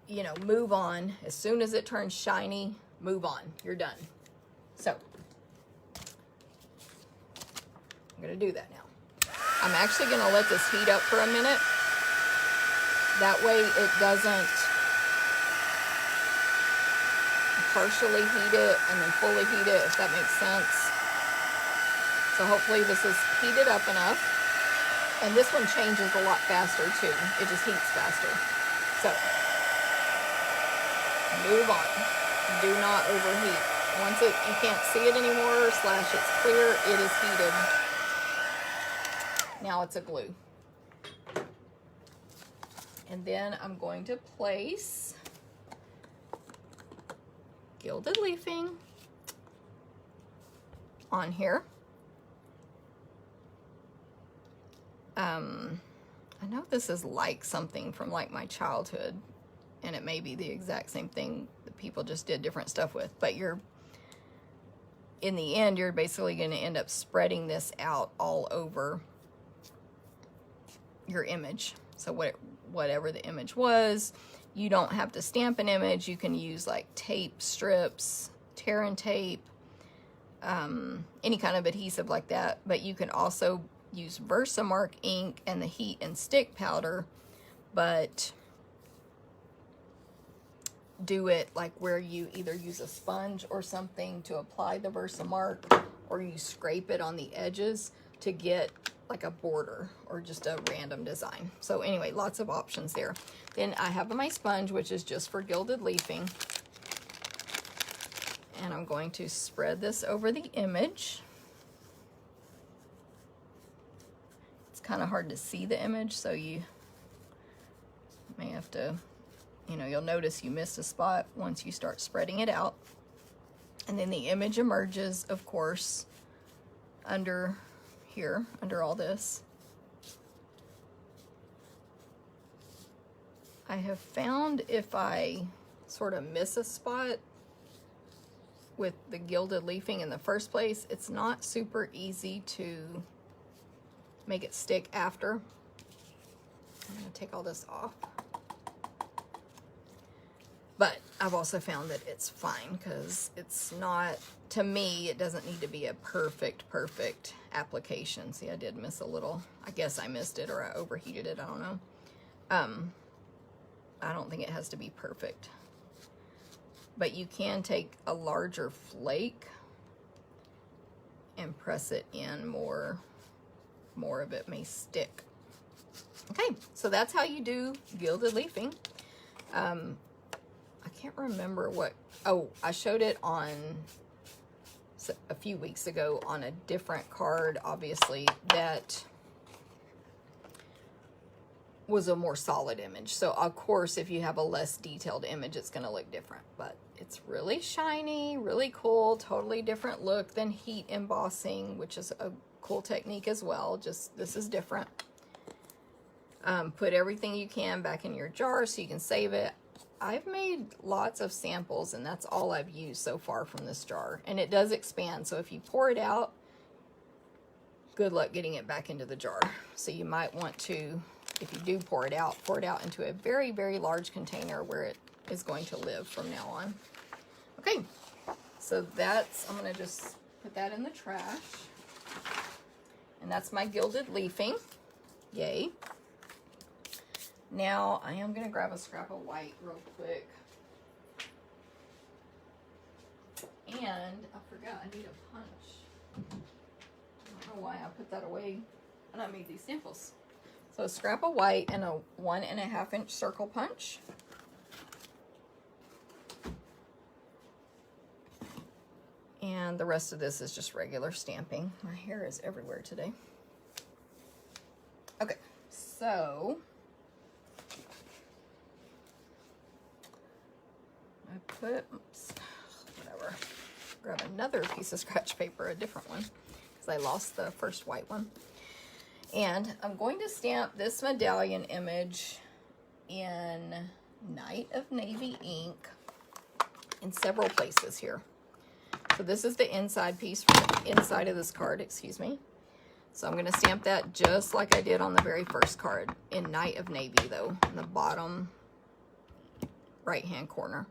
You know, move on. As soon as it turns shiny, move on. You're done. So, I'm going to do that now. I'm actually going to let this heat up for a minute. That way it doesn't partially heat it and then fully heat it, if that makes sense. So hopefully this is heated up enough. And this one changes a lot faster too. It just heats faster. So, move on. Do not overheat. Once you can't see it anymore, slash it's clear, it is heated. Now it's a glue. And then I'm going to place Gilded Leafing on here. I know this is like something from like my childhood, and it may be the exact same thing that people just did different stuff with, but in the end, you're basically going to end up spreading this out all over your image. So whatever the image was, you don't have to stamp an image. You can use like tape strips, tear and tape, any kind of adhesive like that. But you can also use Versamark ink and the heat and stick powder, but do it like where you either use a sponge or something to apply the Versamark, or you scrape it on the edges to get like a border or just a random design. So anyway, lots of options there. Then I have my sponge, which is just for Gilded Leafing. And I'm going to spread this over the image. It's kind of hard to see the image, so you may have to, you know, you'll notice you missed a spot once you start spreading it out. And then the image emerges, of course, under here, under all this. I have found if I sort of miss a spot with the Gilded Leafing in the first place, it's not super easy to make it stick after. I'm going to take all this off. But I've also found that it's fine because it's not, to me, it doesn't need to be a perfect application. See, I did miss a little. I guess I missed it or I overheated it. I don't know. I don't think it has to be perfect. But you can take a larger flake and press it in more of it may stick. Okay, so that's how you do Gilded Leafing. I can't remember what, oh, I showed it on a few weeks ago on a different card, obviously, that was a more solid image. So of course, if you have a less detailed image, it's going to look different, but it's really shiny, really cool, totally different look than heat embossing, which is a cool technique as well. Just this is different. Put everything you can back in your jar so you can save it. I've made lots of samples, and that's all I've used so far from this jar. And it does expand, so if you pour it out, good luck getting it back into the jar. So you might want to, if you do pour it out into a very, very large container where it is going to live from now on. Okay, so that's, I'm going to just put that in the trash. And that's my Gilded Leafing. Yay. Now, I am going to grab a scrap of white real quick. And I forgot I need a punch. I don't know why I put that away when I made these samples. So a scrap of white and a 1.5 inch circle punch. And the rest of this is just regular stamping. My hair is everywhere today. Okay, so I put, oops, whatever. grab another piece of scratch paper, a different one, because I lost the first white one. And I'm going to stamp this medallion image in Night of Navy ink in several places here. So this is the inside piece from the inside of this card, excuse me. So I'm going to stamp that just like I did on the very first card in Night of Navy, though, in the bottom right-hand corner,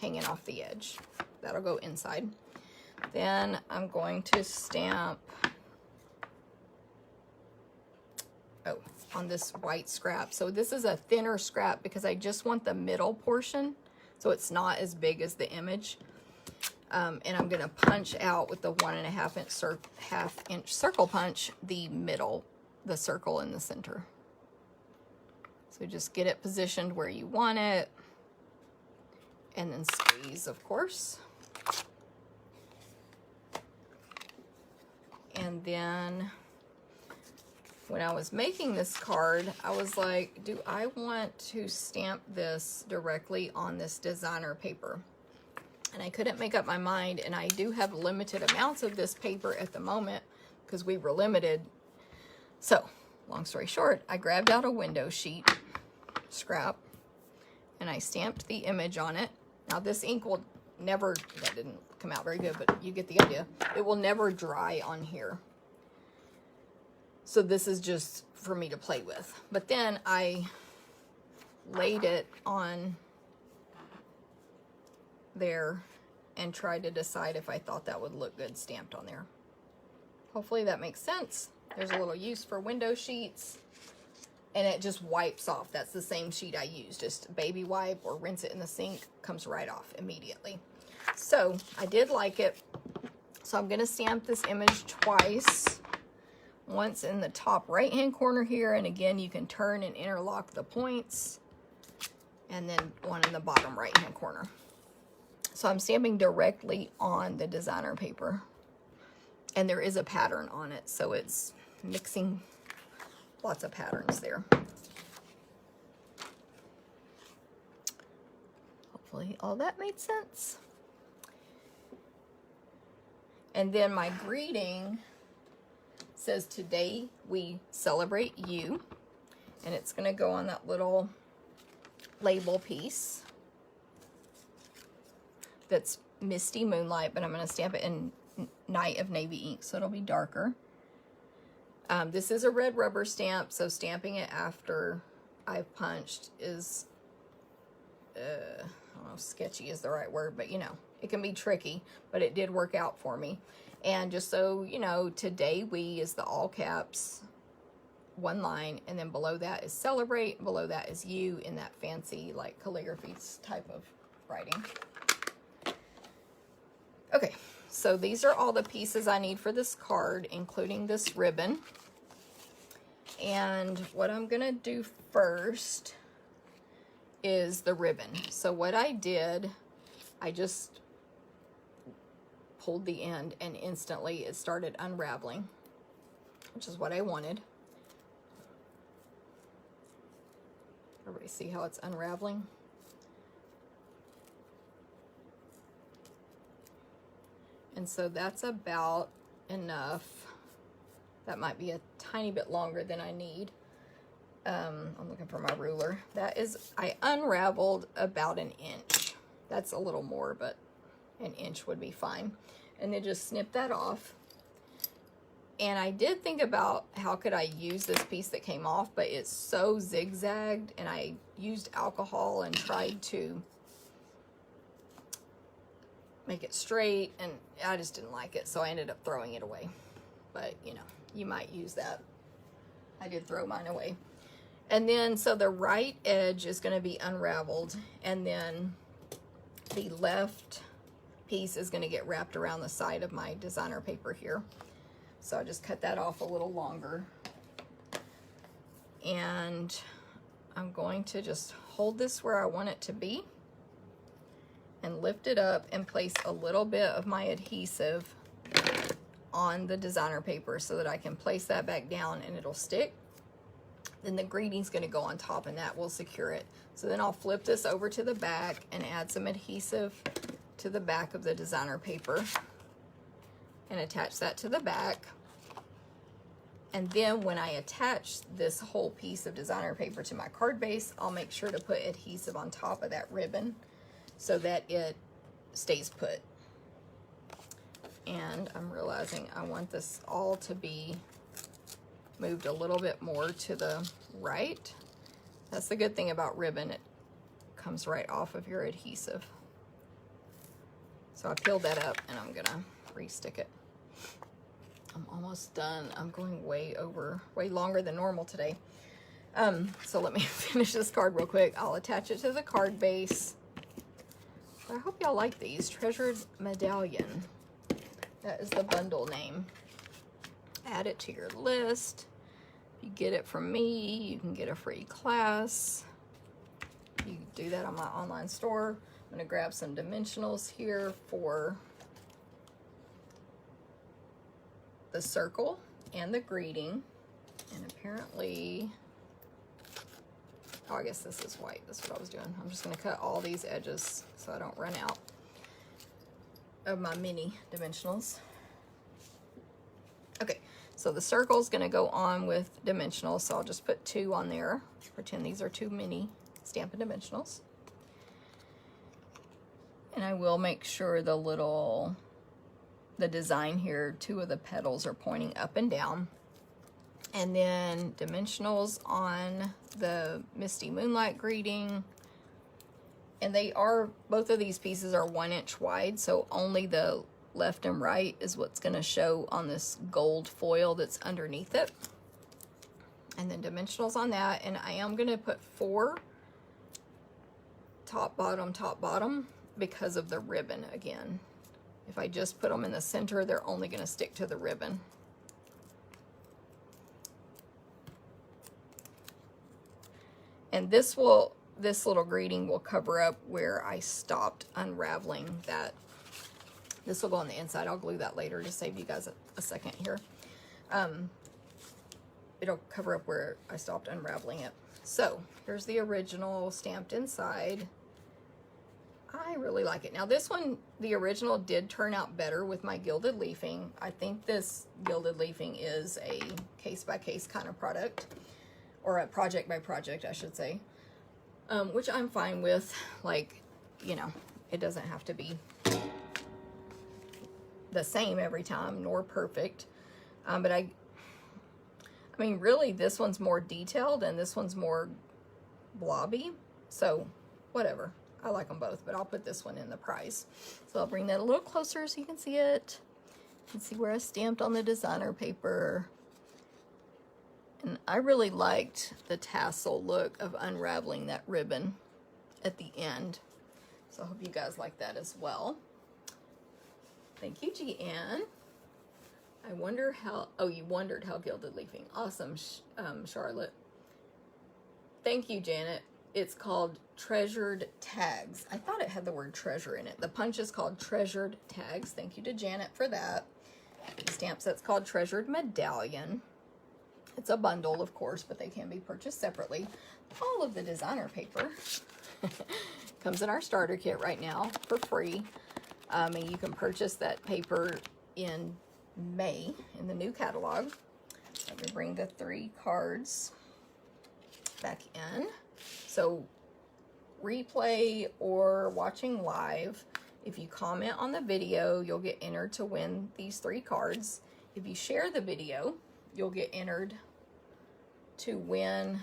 hanging off the edge. That'll go inside. Then I'm going to stamp, on this white scrap. So this is a thinner scrap because I just want the middle portion, so it's not as big as the image. And I'm going to punch out with the 1.5 inch circle punch the middle, the circle in the center. So just get it positioned where you want it, and then squeeze, of course. And then when I was making this card, I was like, do I want to stamp this directly on this designer paper? And I couldn't make up my mind, and I do have limited amounts of this paper at the moment because we were limited. So, long story short, I grabbed out a window sheet scrap and I stamped the image on it. Now this ink will never, that didn't come out very good, but you get the idea. It will never dry on here. So this is just for me to play with. But then I laid it on there and tried to decide if I thought that would look good stamped on there. Hopefully that makes sense. There's a little use for window sheets, and it just wipes off. That's the same sheet I used. Just baby wipe or rinse it in the sink, comes right off immediately. So I did like it. So I'm going to stamp this image twice. Once in the top right hand corner here, and again you can turn and interlock the points, and then one in the bottom right hand corner. So I'm stamping directly on the designer paper, and there is a pattern on it, so it's mixing lots of patterns there. Hopefully all that made sense. And then my greeting says, "Today we celebrate you," and it's going to go on that little label piece that's Misty Moonlight, but I'm going to stamp it in Night of Navy ink, so it'll be darker. This is a red rubber stamp, so stamping it after I've punched is, I don't know if sketchy is the right word, but you know, it can be tricky, but it did work out for me. And just so you know, today we is the all caps, one line, and then below that is celebrate, below that is you in that fancy like calligraphy type of writing. Okay, so these are all the pieces I need for this card, including this ribbon. And what I'm gonna do first is the ribbon. So what I did, I just pulled the end and instantly it started unraveling, which is what I wanted. Everybody see how it's unraveling? And so that's about enough. That might be a tiny bit longer than I need. I'm looking for my ruler. That is, I unraveled about 1 inch. That's a little more, but 1 inch would be fine. And then just snip that off. And I did think about how could I use this piece that came off, but it's so zigzagged, and I used alcohol and tried to make it straight, and I just didn't like it, so I ended up throwing it away. But you know, you might use that. I did throw mine away. And then so the right edge is going to be unraveled, and then the left piece is going to get wrapped around the side of my designer paper here. So I just cut that off a little longer, and I'm going to just hold this where I want it to be and lift it up and place a little bit of my adhesive on the designer paper so that I can place that back down and it'll stick. Then the greeting's going to go on top, and that will secure it. So then I'll flip this over to the back and add some adhesive to the back of the designer paper and attach that to the back. And then when I attach this whole piece of designer paper to my card base, I'll make sure to put adhesive on top of that ribbon so that it stays put. And I'm realizing I want this all to be moved a little bit more to the right. That's the good thing about ribbon. It comes right off of your adhesive. So I peeled that up and I'm gonna re-stick it. I'm almost done. I'm going way longer than normal today. So let me finish this card real quick. I'll attach it to the card base. I hope y'all like these. Treasured Medallion. That is the bundle name. Add it to your list. If you get it from me, you can get a free class. You can do that on my online store. I'm gonna grab some dimensionals here for the circle and the greeting. And apparently, oh, I guess this is white. That's what I was doing. I'm just gonna cut all these edges so I don't run out of my mini dimensionals. Okay, so the circle's gonna go on with dimensionals, so I'll just put 2 on there. Pretend these are 2 mini Stampin' Dimensionals. And I will make sure the design here, 2 of the petals are pointing up and down. And then dimensionals on the Misty Moonlight greeting. And they are, both of these pieces are 1 inch wide, so only the left and right is what's gonna show on this gold foil that's underneath it. And then dimensionals on that, and I am gonna put 4 top, bottom, because of the ribbon again. If I just put them in the center, they're only gonna stick to the ribbon. And this little greeting will cover up where I stopped unraveling that. This will go on the inside. I'll glue that later to save you guys a second here. It'll cover up where I stopped unraveling it. So here's the original stamped inside. I really like it. Now this one, the original did turn out better with my Gilded Leafing. I think this Gilded Leafing is a case-by-case kind of product, or a project-by-project, I should say, which I'm fine with. Like, you know, it doesn't have to be the same every time, nor perfect. But I mean, really, this one's more detailed and this one's more blobby. So, whatever. I like them both, but I'll put this one in the prize. So I'll bring that a little closer so you can see it. You can see where I stamped on the designer paper. And I really liked the tassel look of unraveling that ribbon at the end. So I hope you guys like that as well. Thank you, G-Ann. I wonder how, oh, you wondered how Gilded Leafing. Awesome, Charlotte. Thank you, Janet. It's called Treasured Tags. I thought it had the word treasure in it. The punch is called Treasured Tags. Thank you to Janet for that. The stamp set's called Treasured Medallion. It's a bundle, of course, but they can be purchased separately. All of the designer paper comes in our starter kit right now for free. And you can purchase that paper in May in the new catalog. Let me bring the 3 cards back in. So replay or watching live, if you comment on the video, you'll get entered to win these 3 cards. If you share the video, you'll get entered to win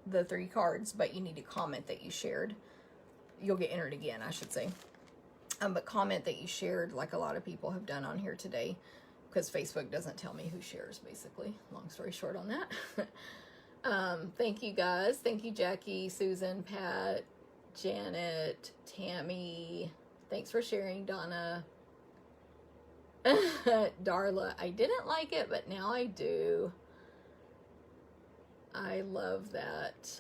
the 3 cards, but you need to comment that you shared. You'll get entered again, I should say. But comment that you shared, like a lot of people have done on here today, because Facebook doesn't tell me who shares, basically. Long story short on that. Thank you guys. Thank you, Jackie, Susan, Pat, Janet, Tammy. Thanks for sharing, Donna. Darla, I didn't like it, but now I do. I love that.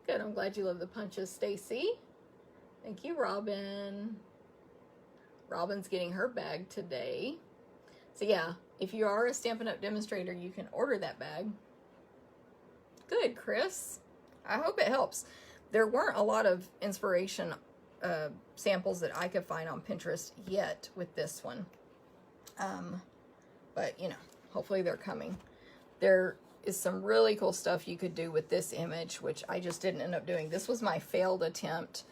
Good, I'm glad you love the punches, Stacy. Thank you, Robin. Robin's getting her bag today. So yeah, if you are a Stampin' Up! Demonstrator, you can order that bag. Good, Chris. I hope it helps. There weren't a lot of inspiration samples that I could find on Pinterest yet with this one. But, you know, hopefully they're coming. There is some really cool stuff you could do with this image, which I just didn't end up doing. This was my failed attempt.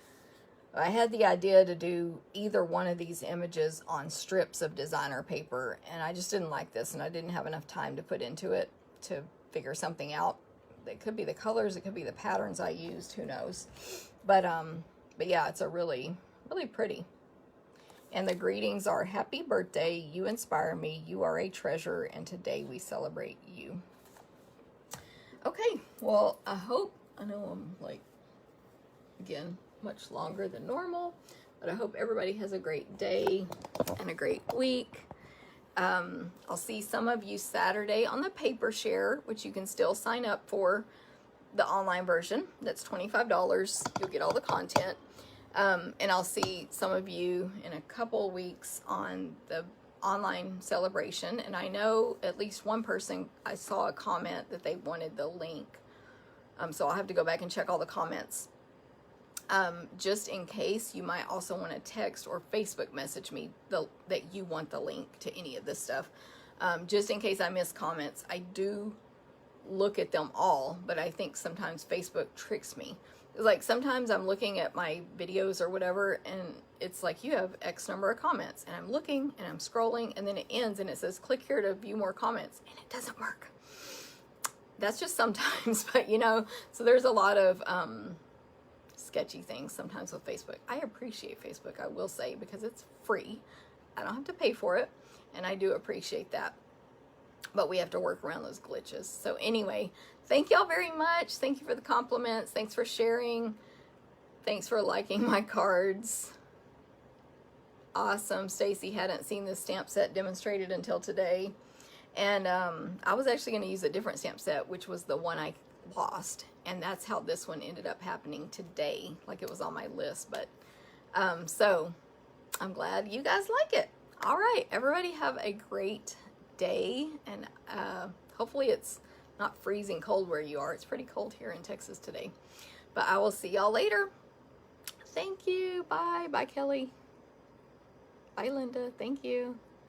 I had the idea to do either one of these images on strips of designer paper, and I just didn't like this, and I didn't have enough time to put into it to figure something out. It could be the colors, it could be the patterns I used, who knows. But yeah, it's a really, really pretty. And the greetings are, happy birthday, you inspire me, you are a treasure, and today we celebrate you. Okay, well, I know I'm like, again, much longer than normal, but I hope everybody has a great day and a great week. I'll see some of you Saturday on the paper share, which you can still sign up for the online version. That's $25. You'll get all the content. And I'll see some of you in a couple weeks on the online celebration. And I know at least one person, I saw a comment that they wanted the link. So I'll have to go back and check all the comments. Just in case, you might also want to text or Facebook message me that you want the link to any of this stuff. Just in case I miss comments, I do look at them all, but I think sometimes Facebook tricks me. Like sometimes I'm looking at my videos or whatever, and it's like, you have X number of comments, and I'm looking and I'm scrolling, and then it ends and it says click here to view more comments, and it doesn't work. That's just sometimes, but you know, so there's a lot of sketchy things sometimes with Facebook. I appreciate Facebook, I will say, because it's free. I don't have to pay for it, and I do appreciate that. But we have to work around those glitches. So anyway, thank y'all very much. Thank you for the compliments. Thanks for sharing. Thanks for liking my cards. Awesome. Stacy hadn't seen this stamp set demonstrated until today. And I was actually going to use a different stamp set, which was the one I lost. And that's how this one ended up happening today. Like it was on my list. But so I'm glad you guys like it. All right. Everybody have a great day, and hopefully it's not freezing cold where you are. It's pretty cold here in Texas today, but I will see y'all later. Thank you. Bye. Bye, Kelly. Bye, Linda. Thank you.